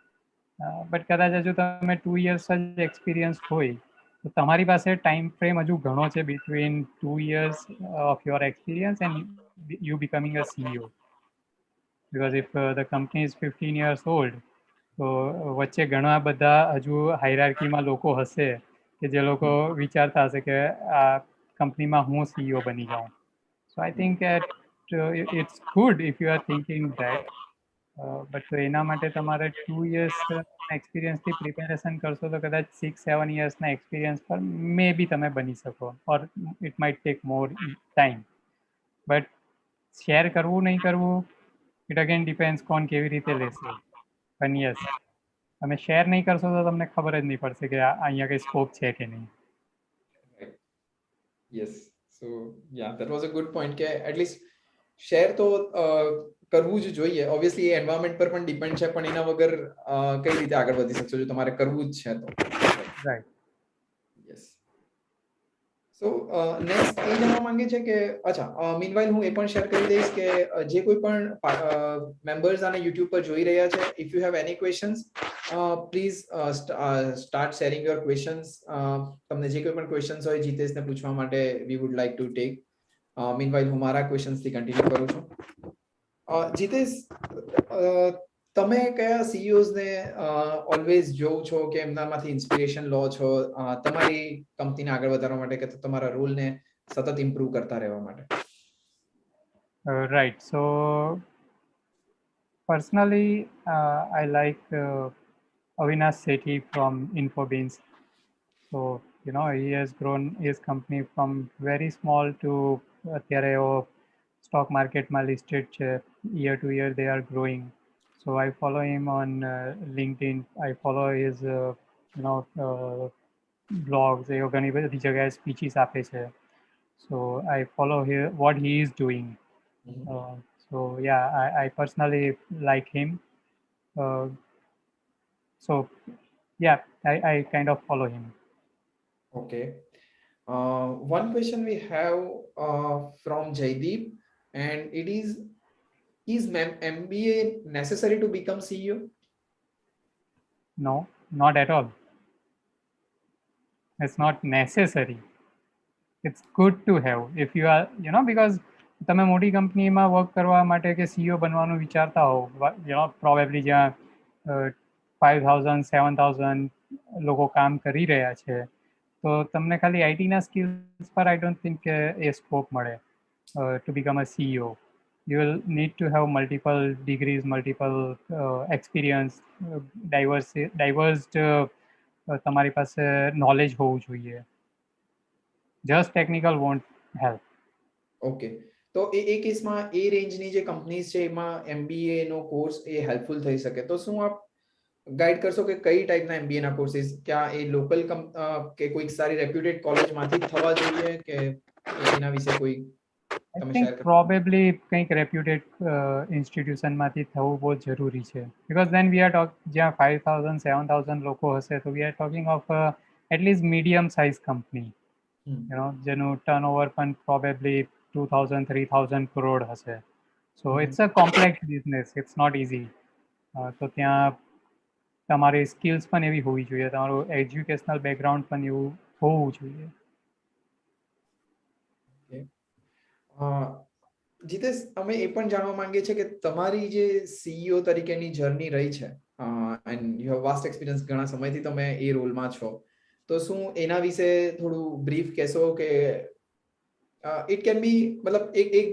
બટ કદાચ હજુ તમે 2 years જ એક્સપિરિયન્સ હોય તો તમારી પાસે ટાઈમ ફ્રેમ હજુ ઘણો છે between 2 years of your experience and you becoming a CEO. Because if the company is 15 years old, તો વચ્ચે ઘણા બધા હજુ હાયરાર્કીમાં લોકો હશે કે જે લોકો વિચારતા હશે કે આ કંપનીમાં હું સીઈઓ બની જાઉં. So I think that it's good if you are thinking that. But એના માટે તમારે 2 years એક્સપિરિયન્સથી પ્રિપેરેશન કરશો તો કદાચ 6-7 yearsના એક્સપિરિયન્સ પર મે બી તમે બની શકો, or it might tech more time. But share કરવું નહીં કરવું, ઇટ અગેન ડિપેન્ડ્સ કોણ કેવી રીતે લેશે. પણ યસ, તમે શેર નહીં કરશો તો તમને ખબર જ નહીં પડશે કે અહીંયા કંઈ સ્કોપ છે કે નહીં. Yes, so yeah that was a good point કે એટલીસ્ટ શેર તો કરવું જ જોઈએ. ઓબ્વિયસલી એ એન્વાયરમેન્ટ પર પણ ડિપેન્ડ છે, પણ એના વગર કઈ રીતે આગળ વધી શકશો જો તમારે કરવું જ છે તો. રાઈટ. યસ. સો નેક્સ્ટ એ જાણવા માંગે છે કે અચ્છા, મીનવાઇલ હું એ પણ શેર કરી દઈશ કે જે કોઈ પણ મેમ્બર્સ આને યુટ્યુબ પર જોઈ રહ્યા છે, if you have any questions please start sharing your questions. તમને જે કોઈ પણ ક્વેશ્ચન્સ હોય જીતેશને પૂછવા માટે વી would like to take. Meanwhile હું મારા ક્વેશ્ચન્સથી કન્ટિન્યુ કરું છું. જીતેશ, તમે કયા સીઈઓઝ ને ઓલવેઝ જોવ છો કે એમનામાંથી ઇન્સ્પિરેશન લો છો તમારી કંપનીને આગળ વધારવા માટે કે તમારા રોલને સતત ઇમ્પ્રૂવ કરતા રહેવા માટે? Right. So personally, I like Avinash Sethi from Infobeans. So, he has grown his company from very small to અત્યારે stock market માં listed છે. Year to year they are growing. So I follow him on LinkedIn. I follow his blogs. એ ઘણી બધી જગ્યાએ speeches આપે છે. So I follow what he is doing. So yeah, I personally like him. So yeah, I kind of follow him. Okay. One question we have from Jaideep, and it is MBA necessary to become CEO? No, not at all. It's not necessary. It's good to have if you are, because તમે મોટી કંપનીમાં work કરવા માટે કે CEO બનવાનું વિચારતા હો, probably જ્યાં 5,000-7,000 લોકો કામ કરી રહ્યા છે, તો તમને ખાલી આઈટીના સ્કિલ્સ પર આઈ ડોન્ટ થિંક કે એ સ્કોપ મળે to become a CEO. You will need to have multiple degrees, multiple experience, diverse તમારી પાસે નોલેજ હોવું જોઈએ. Just technical won't help. Okay, તો એ કેસમાં એ રેન્જની જે કંપનીઝ છે એમાં એમબીએ નો કોર્સ એ હેલ્પફુલ થઈ શકે, તો શું આપ ગાઈડ કરશો કે કઈ ટાઈપના એમબીએ ના કોર્સિસ, ક્યાં એ લોકલ કે કોઈ સારી રેપ્યુટેડ કોલેજમાંથી જ થવા જોઈએ કે એના વિશે કોઈ I think probably કંઈક રેપ્યુટેડ ઇન્સ્ટિટ્યુશનમાંથી થવું બહુ જરૂરી છે. Because then we are જ્યાં 5,000-7,000 લોકો હશે, તો we are talking of at least medium size company. જેનું ટર્નઓવર પણ probably 2,000-3,000 crore હશે. So it's a complex business. It's not easy. તો ત્યાં તમારી સ્કિલ્સ પણ એવી હોવી જોઈએ, તમારું એજ્યુકેશનલ બેકગ્રાઉન્ડ પણ એવું હોવું જોઈએ. જીતેશ, અમે એ પણ જાણવા માંગીએ છીએ કે તમારી જે સીઈઓ તરીકેની જર્ની રહી છે, and you have vast experience, ઘણા સમયથી તમે એ રોલમાં છો, તો શું એના વિશે થોડું બ્રીફ કહેશો કે ઇટ કેન બી, મતલબ એક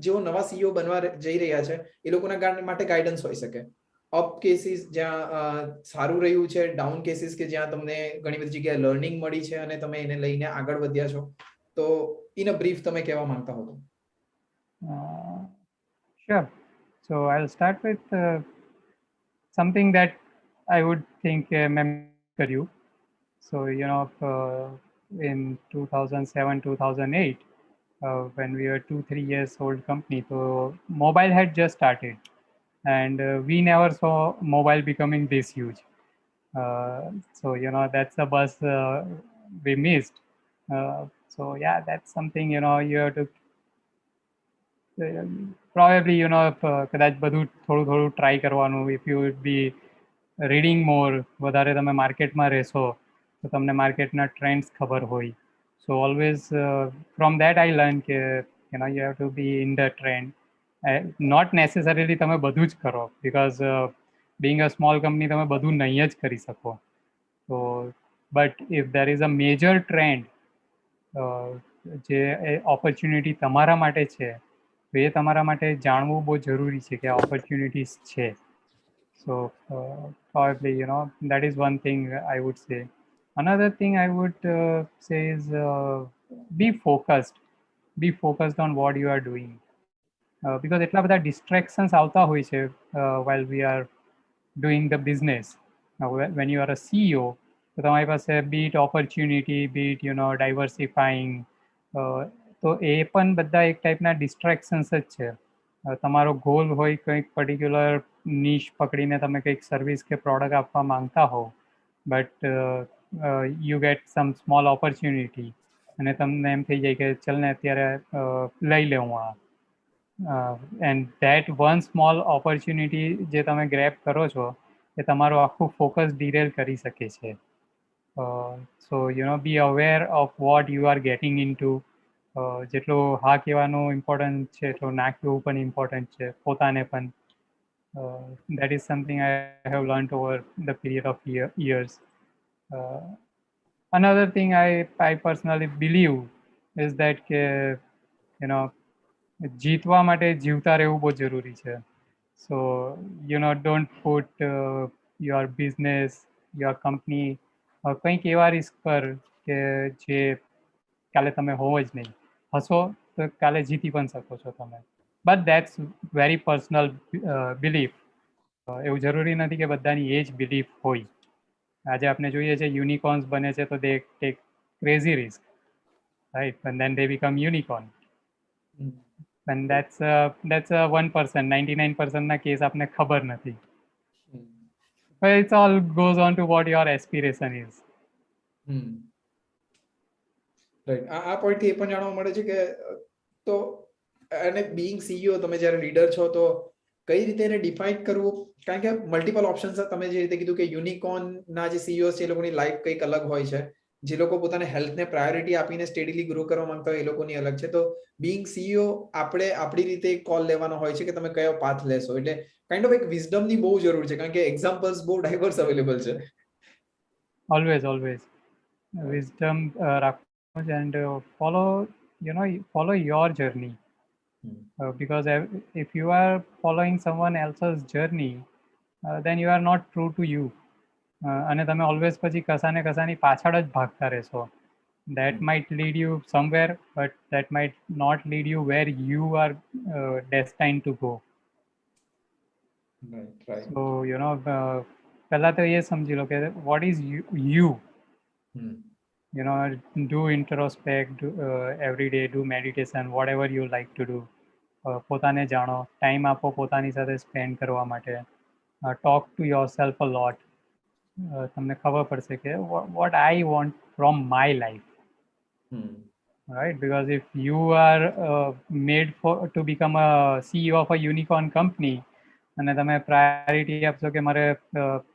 જેઓ નવા સીઈઓ બનવા જઈ રહ્યા છે એ લોકોના માટે ગાઈડન્સ હોઈ શકે. અપ કેસીસ જ્યાં સારું રહ્યું છે, ડાઉન કેસીસ કે જ્યાં તમને ઘણી બધી જગ્યાએ લર્નિંગ મળી છે અને તમે એને લઈને આગળ વધ્યા છો, તો ઇન અ બ્રીફ તમે કહેવા માંગતા હો તો? Sure. So I'll start with something that I would think મેં કર્યું. So in 2007-2008, when we were 2-3 years old company, so mobile had just started, and we never saw mobile becoming this huge. So that's the bus we missed. So yeah, that's something you have to probably કદાચ બધું થોડું થોડું try કરવાનું. If you would be reading more, વધારે તમે માર્કેટમાં રહેશો, તો તમને માર્કેટના ટ્રેન્ડ્સ ખબર હોય. So always from that I learn કે you have to be in the trend. Not necessarily તમે બધું જ કરો, because being a small company તમે બધું નહીં જ કરી શકો. તો but if there is a major trend જે ઓપોર્ચ્યુનિટી તમારા માટે છે, તો એ તમારા માટે જાણવું બહુ જરૂરી છે કે આ ઓપોર્ચ્યુનિટીઝ છે. So probably, that is one thing I would say. Another thing I would say is be focused. Be focused on what you are doing. Because એટલા બધા distractions આવતા હોય છે while we are doing the business. Now, when you are a CEO, તો તમારી પાસે be it opportunity, be it, diversifying, તો એ પણ બધા એક ટાઈપના distractions જ છે. તમારો ગોલ હોય કંઈક પર્ટિક્યુલર નીશ પકડીને તમે કંઈક સર્વિસ કે પ્રોડક્ટ આપવા માંગતા હો, but you get sum small opportunity અને તમને એમ થઈ જાય કે ચલ ને અત્યારે લઈ લેવું આ. And that one small opportunity જે તમે ગ્રેપ કરો છો એ તમારું આખું ફોકસ ડિરેલ કરી શકે છે. So be aware of what you are getting into. જેટલું હા કહેવાનું ઇમ્પોર્ટન્ટ છે એટલું ના કહેવું પણ ઇમ્પોર્ટન્ટ છે પોતાને પણ. That is something I have learned over the period of years. Another thing I personally believe is that જીતવા માટે જીવતા રહેવું બહુ જરૂરી છે. So don't put your business, your company કંઈક એવા રિસ્ક પર કે જે કાલે તમે હોવો જ નહીં. હશો તો કાલે જીતી પણ શકો છો તમે. But that's very personal belief. એવું જરૂરી નથી કે બધાની એ જ બિલીફ હોય. આજે આપણે જોઈએ છે યુનિકોર્ન્સ બને છે તો દે tech crazy risk, right, and then they become unicorn. And that's 1%. 99% ના કેસ આપને ખબર નથી. But it all goes on to what your aspiration is. Right. આ પોઈન્ટથી એ પણ જાણવા મળે છે કે તો અને બીઇંગ સીઈઓ તમે જ્યારે લીડર છો તો કઈ રીતે એને ડિફાઇન કરવું, કારણ કે મલ્ટિપલ ઓપ્શન્સ. તમે જે રીતે કીધું કે યુનિકોર્નના જે સીઈઓ છે એ લોકોની લાઈફ કંઈક અલગ હોય છે. જે લોકો પોતાને હેલ્થને પ્રાયોરિટી આપીને સ્ટેડીલી ગ્રો કરવા માંગતા હોય એ લોકોની અલગ છે. તો બીઇંગ સીઈઓ આપણે આપણી રીતે કોલ લેવાનો હોય છે કે તમે કયો પાથ લેશો. એટલે કાઇન્ડ ઓફ એક વિઝડમની બહુ જરૂર છે, કારણ કે એક્ઝામ્પલ્સ બહુ ડાયવર્સ અવેલેબલ છે. Always wisdom રાખવું and follow your journey. Because if you are following someone else's journey, then you are not true to you. અને તમે ઓલવેઝ પછી કસાને કસાની પાછળ જ ભાગતા રહેશો. That might lead you somewhere, but that might not lead you where you are destined to go. Right. So પહેલા તો એ સમજી લો કે what is you. Do introspect, every day do meditation, whatever you like to do. પોતાને જાણો, time આપો પોતાની સાથે spend કરવા માટે. ટોક ટુ યોર સેલ્ફ અ લોટ. તમને ખબર પડશે કે what I want from my life. Right? Because if you are made to become a CEO of a unicorn company અને તમે પ્રાયોરિટી આપશો કે મારે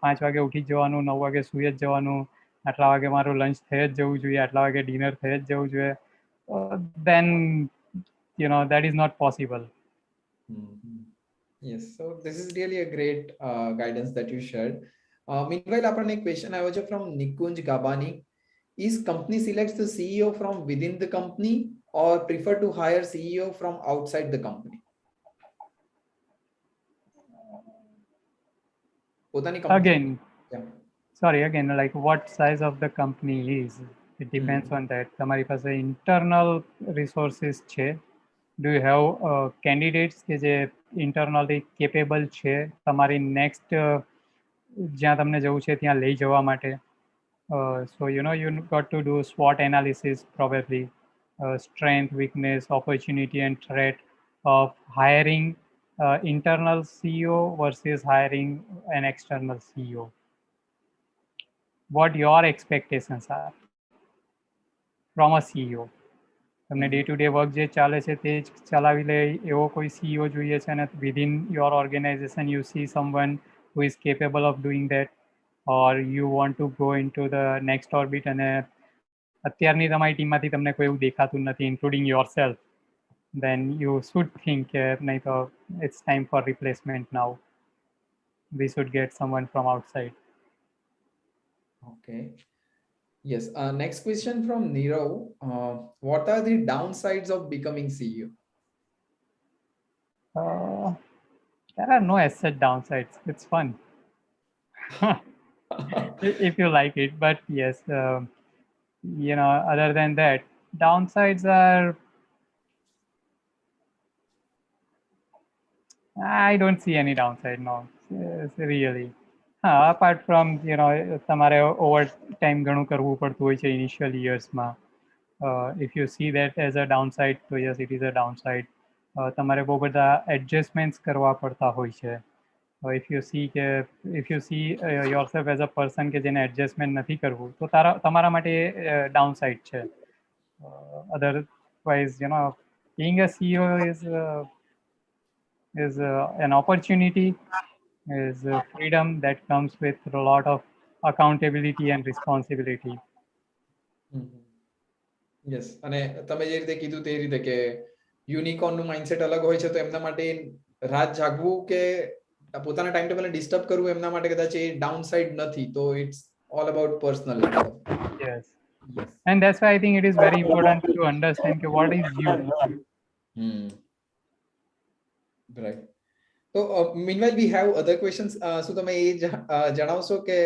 5 વાગે ઉઠી જ જવાનું, 9 વાગે સૂઈ જ જવાનું, આટલા વાગે મારું લંચ થઈ જ જવું જોઈએ, આટલા વાગે ડિનર થઈ જ જવું જોઈએ, then that is not possible. Yes, so this is really a great guidance that you shared. Meanwhile, આપણને એક ક્વેશ્ચન આવ્યો છે from Nikunj ગાબાની. Is company selects the CEO from within the company or prefer to hire CEO from outside the company? Again, like what size of the company is, it depends on that. તમારી પાસે internal resources છે, do you have candidates કે જે internally capable છે તમારી next જ્યાં તમને જવું છે ત્યાં લઈ જવા માટે. So you got to do SWOT analysis probably, strength, weakness, opportunity and threat of hiring internal CEO versus hiring an external CEO. What your expectations are from a CEO. તમને ડે ટુ ડે વર્ક જે ચાલે છે તે જ ચલાવી લે એવો કોઈ સીઈઓ જોઈએ છે અને within your organization you see someone who is capable of doing that. or you want to go into the next orbit અને અત્યારની તમારી ટીમમાંથી તમને કોઈ એવું દેખાતું નથી, including yourself, then you should think nahi to it's time for replacement now. We should get someone from outside. Okay. Yes. Next question from Nirav. What are the downsides of becoming CEO? There are no as such downsides. It's fun. If you like it, but yes, other than that, downsides are, I don't see any downside, no, really. Apart from, તમારે over time ઘણું કરવું પડતું હોય છે initial yearsમાં. If you see that as a downside, so yes, it is a downside. તમારે બહુ બધા adjustments કરવા પડતા હોય છે. If you see yourself as a person કે જેને adjustment નથી કરવું, તો તમારા માટે downside છે. Otherwise, being a CEO is an opportunity, is freedom that comes with a lot of accountability and responsibility. Yes, અને તમે જે રીતે કીધું તે રીતે કે યુનિકોર્ન નું માઇન્ડસેટ અલગ હોય છે, તો એમના માટે રાત જાગવું કે પોતાના ટાઈમ ટેબલને ડિસ્ટર્બ કરવું એમના માટે કદાચ એ ડાઉનસાઇડ નથી. તો it's all about personal. Yes. And that's why I think it is very important to understand what is you. Right. So meanwhile we have other questions. So તમે એ જણાવશો કે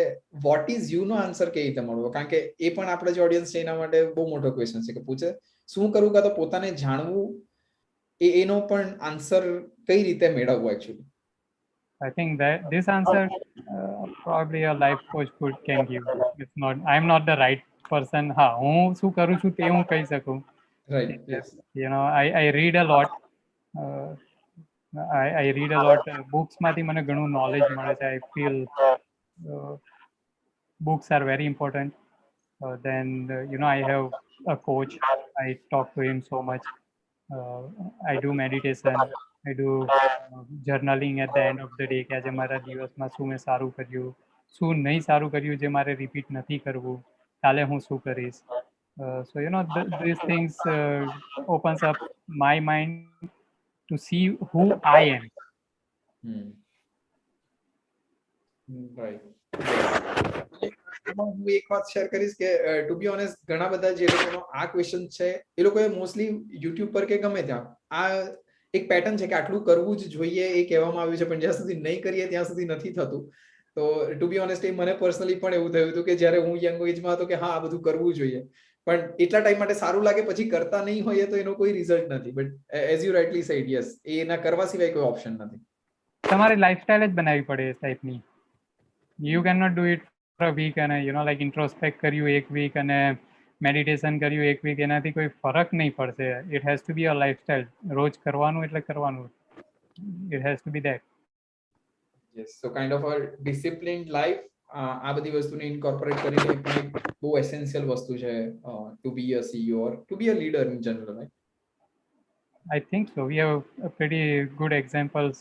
what is you know answer કેવી રીતે મળવો? કારણ કે એ પણ આપણે જે ઓડિયન્સ છે એના માટે બહુ મોટો ક્વેશ્ચન છે કે પૂછે શું કરવું, કાં તો પોતાને જાણવું, એનો પણ આન્સર કઈ રીતે મેળવવો actually? I think that this answer probably a life coach can give. It's not, I'm not the right person. હું શું કરું છું તે હું કહી શકું. Right. Yes. I read a lot. I read a lot. Books માંથી મને ઘણું knowledge મળે છે. I feel books are very important. Then I have a coach. I talk to him so much. I do meditation. I do journaling at the end of the day કે આજે મારા દિવસમાં શું મેં સારું કર્યું, શું નહીં સારું કર્યું, જે મારે રિપીટ નથી કરવું, કાલે હું શું કરીશ. So these things opens up my mind to see who I am. Right. હું એક વાત શેર કરીશ કે ટુ બી ઓનેસ્ટ ઘણા બધા જે લોકોનો આ ક્વેશ્ચન છે એ લોકોએ મોસ્ટલી યુટ્યુબ પર કે ગમે ત્યાં આ એક પેટર્ન છે કે આટલું કરવું જ જોઈએ એ કહેવામાં આવ્યું છે, પણ જ્યાં સુધી નહીં કરીએ ત્યાં સુધી નથી થતું. તો ટુ બી ઓનેસ્ટ એ મને પર્સનલી પણ એવું થયું હતું કે જ્યારે હું યંગ એજમાં હતો કે હા આ બધું કરવું જોઈએ, પણ એટલા ટાઈમ માટે સારું લાગે પછી કરતા નહીં હોઈએ તો એનો કોઈ રિઝલ્ટ નથી. But as you rightly said, yes, એના કરવા સિવાય કોઈ ઓપ્શન નથી. તમારી લાઈફસ્ટાઈલ જ બનાવવી પડે એ ટાઈપની. You cannot do it for a week અને like introspect કર્યું એક વીક અને મેડિટેશન કર્યું એક વીક, એનાથી કોઈ ફરક નહીં પડશે. It has to be a lifestyle. રોજ કરવાનું એટલે કરવાનું. It has to be that. Yes, so kind of a disciplined life. આ બધી વસ્તુને ઇન્કોર્પોરેટ કરીને પણ એક બહુ એસેન્શિયલ વસ્તુ છે to be a CEO or to be a leader in general, right? I think so. We have pretty good examples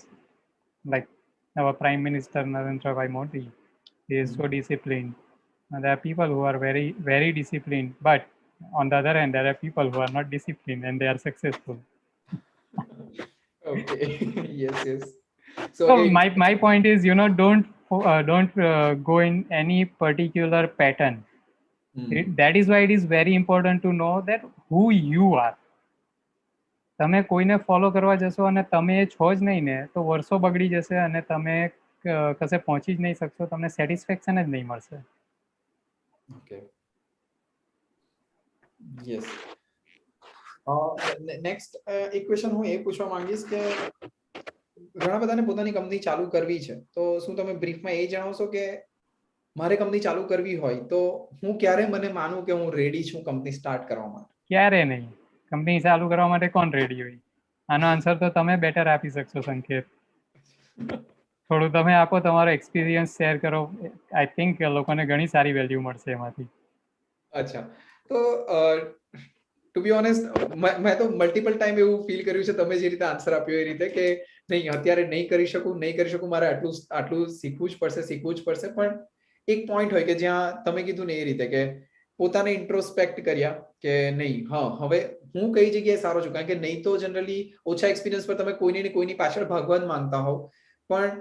like our Prime Minister Narendra Bhai Modi. He is so disciplined. And there are people who are very, very disciplined, but on the other hand, there are people who are not disciplined and they are successful. Okay. Yes. So my point is, don't go in any particular pattern. That is why it is very important to know that who you are. તમે કોઈને follow કરવા જશો અને તમે છો જ નહીં ને તો વર્ષો બગડી જશે અને તમે કશે પહોંચી જ નહીં શકશો, તમને સેટિસ્ફેક્શન જ નહીં મળશે. Okay, yes. નેક્સ્ટ એક ક્વેશ્ચન હું એ પૂછવા માંગીશ કે ઘણા બધાને પોતાની કંપની ચાલુ કરવી છે, તો શું તમે બ્રીફમાં એ જણાવશો કે મારે કંપની ચાલુ કરવી હોય તો હું ક્યારે મને માનું કે હું રેડી છું કંપની સ્ટાર્ટ કરવા માટે? ક્યારે નહીં. કંપની ચાલુ કરવા માટે કોણ રેડી હોય? આનો આન્સર તો તમે બેટર આપી શકશો સંકેત. થોડું તમે આપો, તમારો એક્સપિરિયન્સ શેર કરો. આઈ થિંક લોકોને ઘણી સારી વેલ્યુ મળશે એમાંથી. અચ્છા, તો ટુ બી ઓનેસ્ટ મેં તો મલ્ટિપલ ટાઈમ એવું ફીલ કર્યું છે તમે જે રીતે આન્સર આપ્યો એ રીતે કે નહીં અત્યારે નહીં કરી શકું, મારે આટલું શીખવું જ પડશે. પણ એક પોઈન્ટ હોય કે જ્યાં તમે કીધું ને એ રીતે કે પોતાને ઇન્ટ્રોસ્પેક્ટ કર્યા કે નહીં, હા હવે હું કઈ જગ્યાએ સારો છું. કારણ કે નહીં તો જનરલી ઓછા એક્સપિરિયન્સ પર તમે કોઈની પાછળ ભાગવા જ માંગતા હોવ, પણ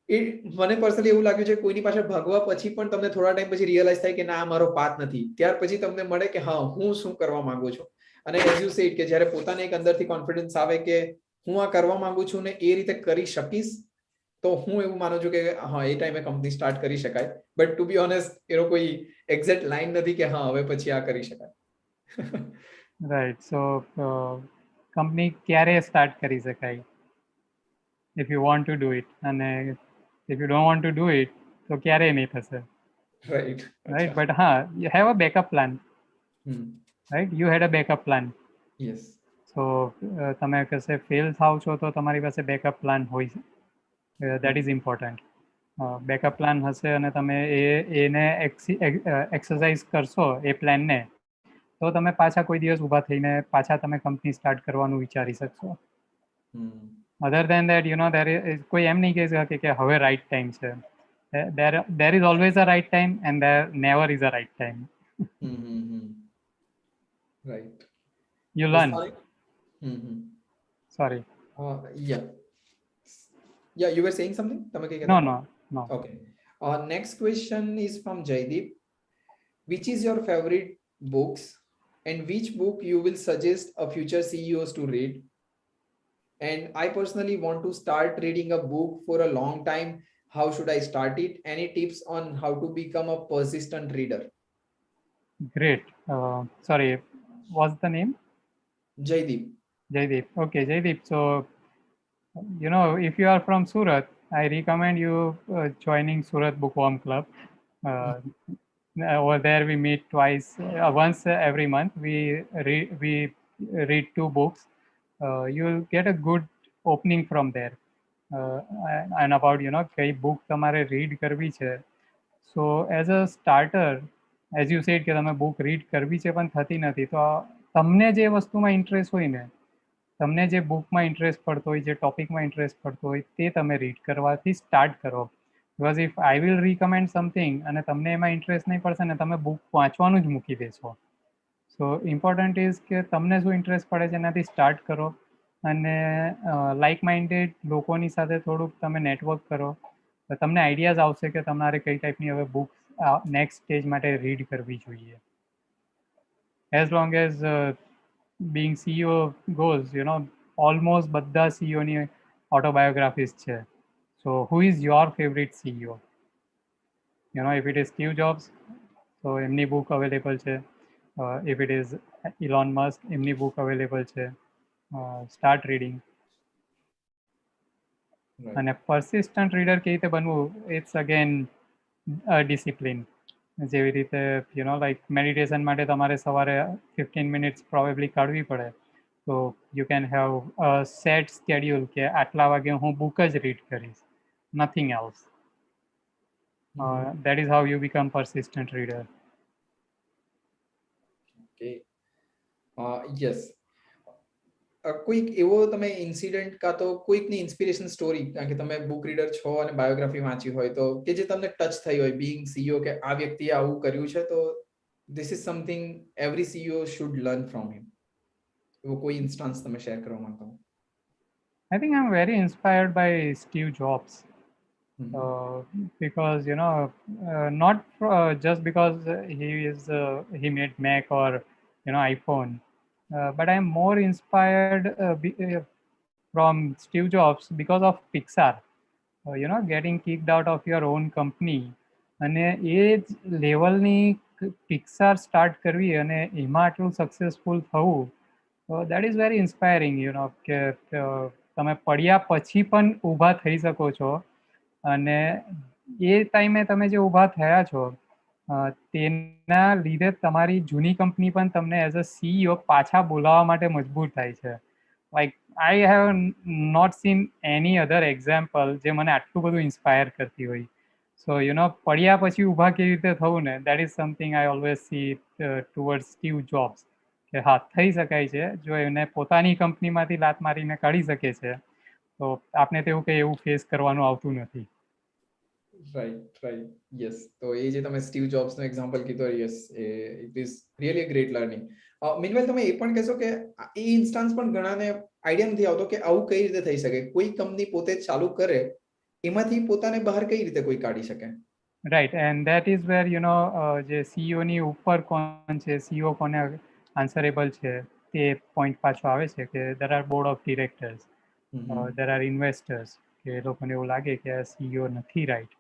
એ મને પર્સનલી એવું લાગ્યું છે કોઈની પાછળ ભાગવા પછી પણ તમને થોડા ટાઈમ પછી રિયલાઇઝ થાય કે ના મારો પાથ નથી. ત્યાર પછી તમને મળે કે હા હું શું કરવા માંગુ છું. અને એઝ યુ સેડ કે જ્યારે પોતાને એક અંદરથી કોન્ફિડન્સ આવે કે હું આ કરવા માંગુ છું ને એ રીતે કરી શકીશ, તો હું એવું માનું છું કે હા એ ટાઈમે કંપની સ્ટાર્ટ કરી શકાય. બટ ટુ બી ઓનેસ્ટ એનો કોઈ એક્ઝેક્ટ લાઈન નથી કે હા હવે પછી આ કરી શકાય. રાઈટ. સો કંપની ક્યારે સ્ટાર્ટ કરી શકાય? If you want to do it, અને if you don't want to do it તો ક્યારેય નહીં થશે. રાઈટ. રાઈટ. બટ હા, you have a backup plan. Right, you had a backup plan. Yes. So તમે કશે ફેલ થાવ છો તો તમારી પાસે બેકઅપ પ્લાન હોય. That is important. Backup plan હશે અને તમે એને એક્સરસાઇઝ કરશો એ પ્લાનને, તો તમે પાછા કોઈ દિવસ ઊભા થઈને પાછા તમે કંપની સ્ટાર્ટ કરવાનું વિચારી શકશો. અધર દેન દેટ કોઈ એમ નહીં કહી શકે કે હવે રાઈટ ટાઈમ છે. there is always a right time and there never is a right time. Right. You learn. Sorry. Yeah, you were saying something? No. Okay. Next question is from Jaideep. Which is your favorite books and which book you will suggest a future CEOs to read? And I personally want to start reading a book for a long time. How should I start it? Any tips on how to become a persistent reader? Great. Sorry, what's the name? Jaideep. Jaideep. Okay, Jaideep. So, if you are from Surat, I recommend you joining Surat Bookworm Club. Over there, we meet once every month. We read 2 books. You'll get a good opening from there. And about કઈ book તમારે read કરવી છે. So as a starter, as you said કે તમે book read કરવી છે પણ થતી નથી, તો તમને જે વસ્તુમાં ઇન્ટરેસ્ટ હોય ને, તમને જે બુકમાં ઇન્ટરેસ્ટ પડતો હોય, જે ટોપિકમાં ઇન્ટરેસ્ટ પડતો હોય તે તમે રીડ કરવાથી સ્ટાર્ટ કરો. Because if I will recommend something અને તમને એમાં ઇન્ટરેસ્ટ નહીં પડશે ને, તમે બુક વાંચવાનું જ મૂકી દેશો. સો ઇમ્પોર્ટન્ટ ઇઝ કે તમને શું ઇન્ટરેસ્ટ પડે છે એનાથી સ્ટાર્ટ કરો, અને લાઇક માઇન્ડેડ લોકોની સાથે થોડુંક તમે નેટવર્ક કરો, તો તમને આઈડિયાઝ આવશે કે તમારે કઈ ટાઈપની હવે બુક નેક્સ્ટ સ્ટેજ માટે રીડ કરવી જોઈએ. As long as being CEO goes, almost બધા CEOની autobiographies છે. So who is your favorite CEO? If it is Steve Jobs, so એમની book available છે. If it is Elon Musk, એમની book available છે. Start reading. અને persistent reader કેવી રીતે બનવું? It's again a discipline. જેવી રીતે like meditation માટે તમારે સવારે 15 minutes probably કાઢવી પડે. So you can have a set schedule કે આટલા વાગે હું book જ read કરીશ, nothing else. That is how you become persistent reader. Okay. Yes. કોઈક એવો તમે ઇન્સિડન્ટ કાં તો કોઈકની ઇન્સ્પિરેશન સ્ટોરી, કારણ કે તમે બુક રીડર છો અને બાયોગ્રાફી વાંચી હોય, તો કે જે તમને ટચ થઈ હોય બીઇંગ સીઈઓ, કે આ વ્યક્તિએ આવું કર્યું છે તો this is something every CEO should learn from him. એવો કોઈ ઇન્સ્ટન્સ તમે શેર કરવા માંગો? I think I'm very inspired by Steve Jobs. Because not just because he made Mac or iPhone, but I'm more inspired from Steve Jobs because of Pixar. Getting kicked out of your own company અને એ જ લેવલની પિક્સાર start કરવી અને એમાં આટલું successful થવું, that is very inspiring. કે તમે પડ્યા પછી પણ ઊભા થઈ શકો છો, અને એ ટાઈમે તમે જે ઊભા થયા છો તેના લીધે તમારી જૂની કંપની પણ તમને એઝ અ સીઈઓ પાછા બોલાવવા માટે મજબૂર થાય છે. Like I have not seen any other example જે મને આટલું બધું ઇન્સ્પાયર કરતી હોય. So પડ્યા પછી ઊભા કેવી રીતે થવું ને, that is something I always see towards Steve Jobs. કે હા થઈ શકાય છે, જો એને પોતાની કંપનીમાંથી લાત મારીને કાઢી શકે છે, તો આપણે તેવું કંઈ એવું ફેસ કરવાનું આવતું નથી. Right yes. તો એ જે તમે સ્ટીવ જોબ્સ નો એક્ઝામ્પલ કીધો, yes, it is really a great learning. Meanwhile તમે એ પણ કહેશો કે એ ઇન્સ્ટાન્સ પણ ઘણાને આઈડિયા નથી આવતો કે આવું કઈ રીતે થઈ શકે. કોઈ કંપની પોતે જ ચાલુ કરે, એમાંથી પોતાને બહાર કઈ રીતે કોઈ કાઢી શકે? રાઈટ, એન્ડ ધેટ ઇઝ વેર જે સીઈઓ ની ઉપર કોણ છે, સીઈઓ કોને આન્સરેબલ છે, તે પોઈન્ટ પાછો આવે છે કે there are board of directors, there are investors, કે લોકોને એવું લાગે કે આ સીઈઓ નથી રાઈટ,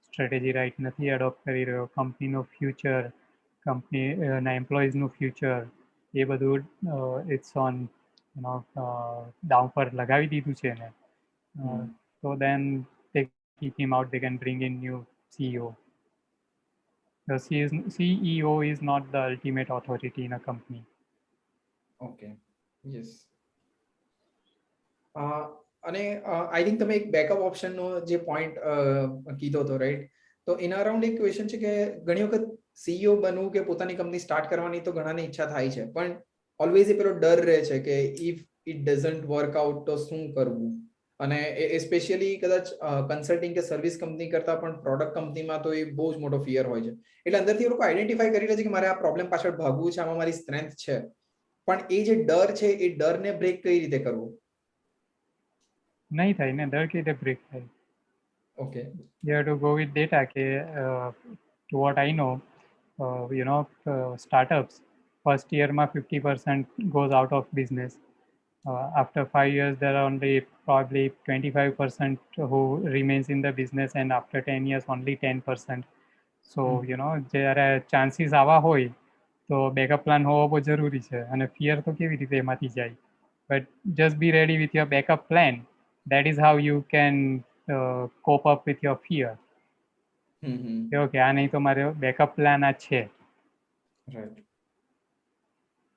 સ્ટ્રેટેજી રાઈટ નથી એડોપ્ટ કરી રહ્યો, કંપનીનો ફ્યુચર, કંપનીના એમ્પ્લોઈઝનું ફ્યુચર, એ બધું ઇટ્સ ઓન દાવ પર લગાવી દીધું છે ને. So then they keep him out, they can bring in new CEO. The CEO is not the ultimate authority in a company. Okay, yes. અને આઈ થિંક તમે એક બેકઅપ ઓપ્શનનો જે પોઈન્ટ કીધો હતો, રાઈટ? તો એના અરાઉન્ડ એક ક્વેશ્ચન છે કે ઘણી વખત સીઈઓ બનવું કે પોતાની કંપની સ્ટાર્ટ કરવાની તો ઘણાને ઈચ્છા થાય છે, પણ ઓલવેઝ એ પેલો ડર રહે છે કે if it doesn't work out તો શું કરવું. અને સ્પેશિયલી કદાચ કન્સલ્ટિંગ કે સર્વિસ કંપની કરતા પણ પ્રોડક્ટ કંપનીમાં તો એ બહુ જ મોટો ફિયર હોય છે. એટલે અંદરથી એ લોકો આઈડેન્ટિફાઈ કરી લે છે કે મારે આ પ્રોબ્લેમ પાછળ ભાગવું છે, આમાં મારી સ્ટ્રેન્થ છે, પણ એ જે ડર છે એ ડરને બ્રેક કઈ રીતે કરવું? નહીં થાય ને, ડર કેવી રીતે બ્રેક થાય? Okay, You have to go with data. To what I know, startups first year ma 50% goes out of business. After 5 years, there are only probably 25% who remains in the business, and after 10 years, only 10%. So, જ્યારે chances આવા હોય તો backup plan હોવો બહુ જરૂરી છે. અને fear તો કેવી રીતે એમાંથી જાય? But just B ready with your backup plan. That is how you can cope up with your fear. કે આ નહીં તો મારો બેકઅપ પ્લાન આ છે. Right,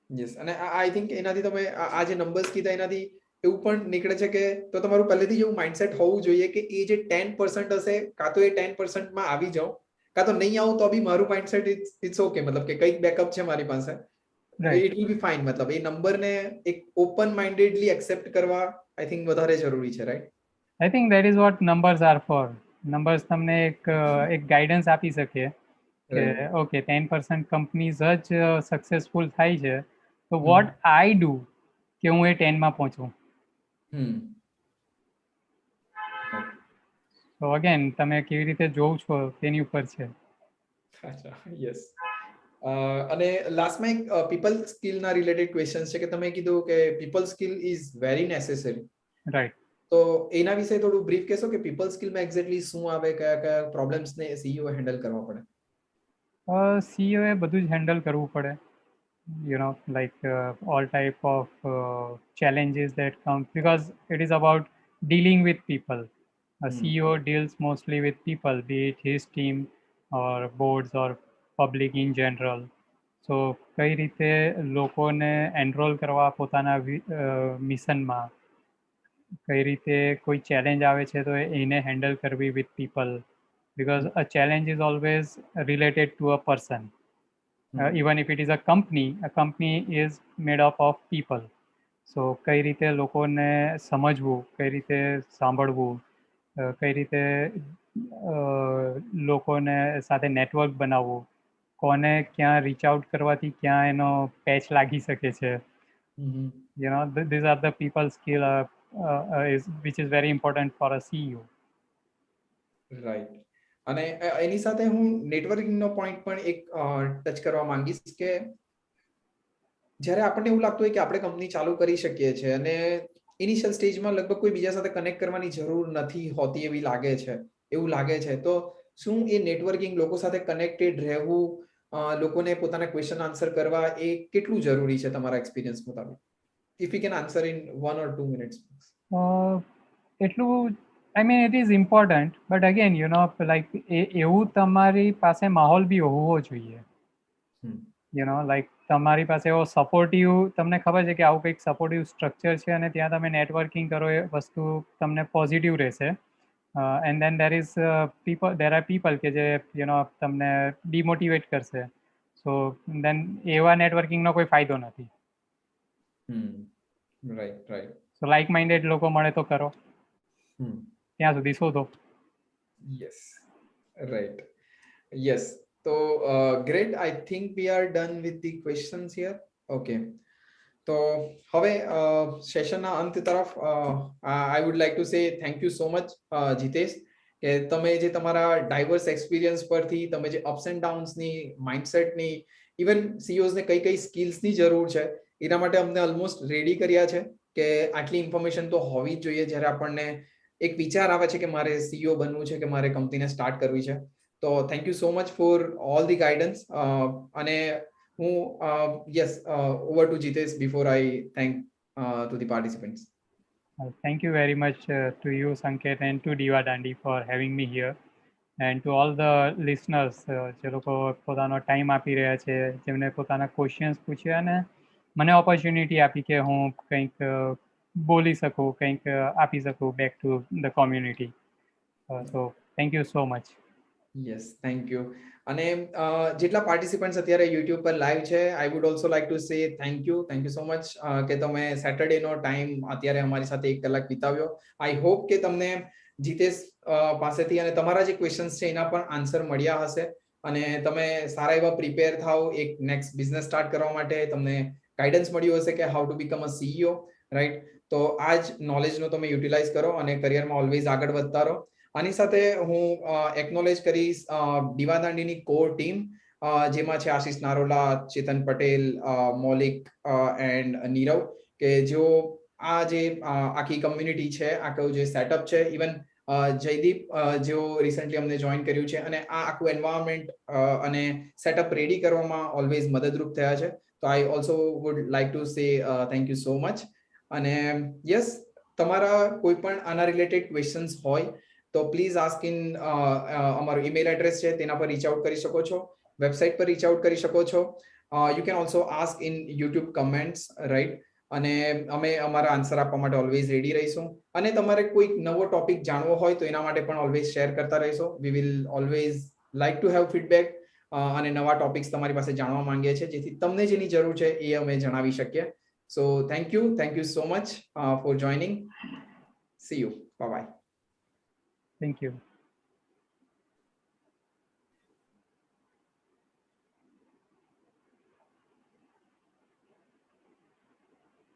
yes. અને આઈ થિંક એનાથી તમે આ જે નંબર્સ કીધા એનાથી એવું પણ નીકળે છે કે તો તમારું પહેલેથી એવું માઇન્ડસેટ હોવું જોઈએ કે એ જે 10% હશે, કાં તો એ 10% માં આવી જાઓ, કાં તો નહીં આવું તો બી મારું માઇન્ડસેટ ઇટ્સ ઓકે, મતલબ કે કંઈક બેકઅપ છે મારી પાસે, ઇટ વિલ બી ફાઇન. મતલબ એ નંબરને એક ઓપન માઇન્ડેડલી એક્સેપ્ટ કરવા આઈ થિંક વધારે જરૂરી છે, right? I think that is what numbers are for. Numbers તમને એક ગાઈડન્સ આપી શકે કે ઓકે 10% કંપનીઝ જ સક્સેસફુલ થાય છે, તો વોટ આઈ ડુ કે હું એ 10 માં પહોંચું. તો અગેન તમે કેવી રીતે જોવ છો તેની ઉપર છે. યસ. અને લાસ્ટમાં એક પીપલ સ્કિલના રિલેટેડ ક્વેશ્ચન છે કે તમે કીધું કે people skill is very necessary, right? તો એના વિશે થોડું બ્રીફ કહેશો કે પીપલ સ્કિલમાં એક્ઝેક્ટલી શું આવે, કયા કયા પ્રોબ્લેમ્સને સીઈઓ હેન્ડલ કરવા પડે? સીઈઓ એ બધું જ હેન્ડલ કરવું પડે. Like all type of challenges that come, because it is about dealing with people. A CEO deals mostly with people, be it his team or boards or public in general. So કઈ રીતે લોકોને enrol કરવા પોતાના મિશનમાં, કઈ રીતે કોઈ challenge આવે છે તો એને હેન્ડલ કરવી with people, because a challenge is always related to a person. Even if it is a company is made up of people. So કઈ રીતે લોકોને સમજવું, કઈ રીતે સાંભળવું, કઈ રીતે લોકોને સાથે નેટવર્ક બનાવવું, કોને ક્યાં રીચ આઉટ કરવાથી ક્યાં એનો પેચ લાગી શકે છે. These are the people skill which is very important for a CEO. Right. અને એની સાથે હું નેટવર્કિંગનો પોઈન્ટ પણ એક ટચ કરવા માંગીશ કે જ્યારે આપણને એવું લાગતું હોય કે આપણે કંપની ચાલુ કરી શકીએ છીએ અને ઇનિશિયલ સ્ટેજમાં લગભગ કોઈ બીજા સાથે કનેક્ટ કરવાની જરૂર નથી હોતી એવું લાગે છે, તો શું એ નેટવર્કિંગ, લોકો સાથે કનેક્ટેડ રહેવું, લોકોને પોતાના ક્વેશ્ચન આન્સર કરવા, એ કેટલું જરૂરી છે તમારા એક્સપિરિયન્સ મુતાબિક? If you can answer in 1 or 2 minutes. એટલું, I mean, it is important, but again, like એવું તમારી પાસે માહોલ બી હોવો જોઈએ. લાઈક તમારી પાસે એવો સપોર્ટિવ, તમને ખબર છે કે આવું કંઈક સપોર્ટિવ સ્ટ્રક્ચર છે અને ત્યાં તમે નેટવર્કિંગ કરો, એ વસ્તુ તમને પોઝિટિવ રહેશે. And then there are people કે જે તમને ડિમોટિવેટ કરશે. સો દેન એવા નેટવર્કિંગનો કોઈ ફાયદો નથી. રાઈટ. સો લાઇક માઇન્ડેડ લોકો મળે તો કરો, ત્યાં સુધી શોધો. Yes. Right. Yes. So great. I think we are done with the questions here. Okay. તો હવે સેશનના અંત તરફ I would like to say thank you so much Jitesh કે તમે જે તમારા ડાયવર્સ એક્સપિરિયન્સ પરથી તમે જે અપ્સ એન્ડ ડાઉન્સની માઇન્ડસેટની ઇવન સીઈઓઝને કઈ કઈ સ્કિલ્સની જરૂર છે એના માટે અમને ઓલમોસ્ટ રેડી કર્યા છે કે આટલી ઇન્ફોર્મેશન તો હોવી જ જોઈએ જ્યારે આપણને એક વિચાર આવે છે કે મારે સીઈઓ બનવું છે કે મારે કંપનીને સ્ટાર્ટ કરવી છે તો thank you so much for all the guidance અને yes, over to Jitesh before I thank to the participants. Thank you very much to you, Sanket, and to Divadandi for having me here. And to all the listeners, જે લોકો પોતાનો time આપી રહ્યા છે, જેમને પોતાના questions પૂછ્યા અને મને ઓપોર્ચ્યુનિટી આપી કે હું કંઈક બોલી શકું, કંઈક આપી શકું back to the community. So thank you so much. Yes, thank you. અને જેટલા પાર્ટિસિપન્ટ્સ અત્યારે યુટ્યુબ પર લાઈવ છે, I would also like to say thank you so much કે તમે સેટરડેનો ટાઈમ અત્યારે અમારી સાથે 1 કલાક વિતાવ્યો. આઈ હોપ કે તમને જીતેશ પાસેથી અને તમારા જે ક્વેશ્ચન્સ છે એના પણ આન્સર મળ્યા હશે અને તમે સારા એવા પ્રિપેર થાવ એક નેક્સ્ટ બિઝનેસ સ્ટાર્ટ કરવા માટે. તમને ગાઈડન્સ મળ્યું હશે કે how to become a CEO, right? તો આ જ નોલેજનો તમે યુટિલાઇઝ કરો અને કરિયરમાં ઓલવેઝ આગળ વધતા રહો. આની સાથે હું એકનોલેજ કરીશ દીવાદાંડીની કોર ટીમ, જેમાં છે આશીષ નારોલા, ચેતન પટેલ, મૌલિક એન્ડ નીરવ, કે જેઓ આ જે આખી કમ્યુનિટી છે, આખું જે સેટઅપ છે, ઇવન જયદીપ જેઓ રિસેન્ટલી અમને જોઈન કર્યું છે અને આ આખું એન્વાયરમેન્ટ અને સેટઅપ રેડી કરવામાં ઓલવેઝ મદદરૂપ થયા છે. તો I also would like to say thank you so much. અને યસ, તમારા કોઈ પણ આના રિલેટેડ ક્વેશ્ચન્સ હોય તો પ્લીઝ આસ્ક ઇન અમારો ઈમેલ એડ્રેસ છે તેના પર રીચ આઉટ કરી શકો છો, વેબસાઇટ પર રીચ આઉટ કરી શકો છો. You can also ask in YouTube comments, right? અને અમે અમારા આન્સર આપવા માટે ઓલવેઝ રેડી રહીશું. અને તમારે કોઈ નવો ટોપિક જાણવો હોય તો એના માટે પણ ઓલવેઝ શેર કરતા રહીશો. We will always like to have feedback અને નવા ટોપિક્સ તમારી પાસે જાણવા માંગીએ છીએ, જેથી તમને જેની જરૂર છે એ અમે જણાવી શકીએ. So thank you so much for joining. C you. Bye bye. Thank you.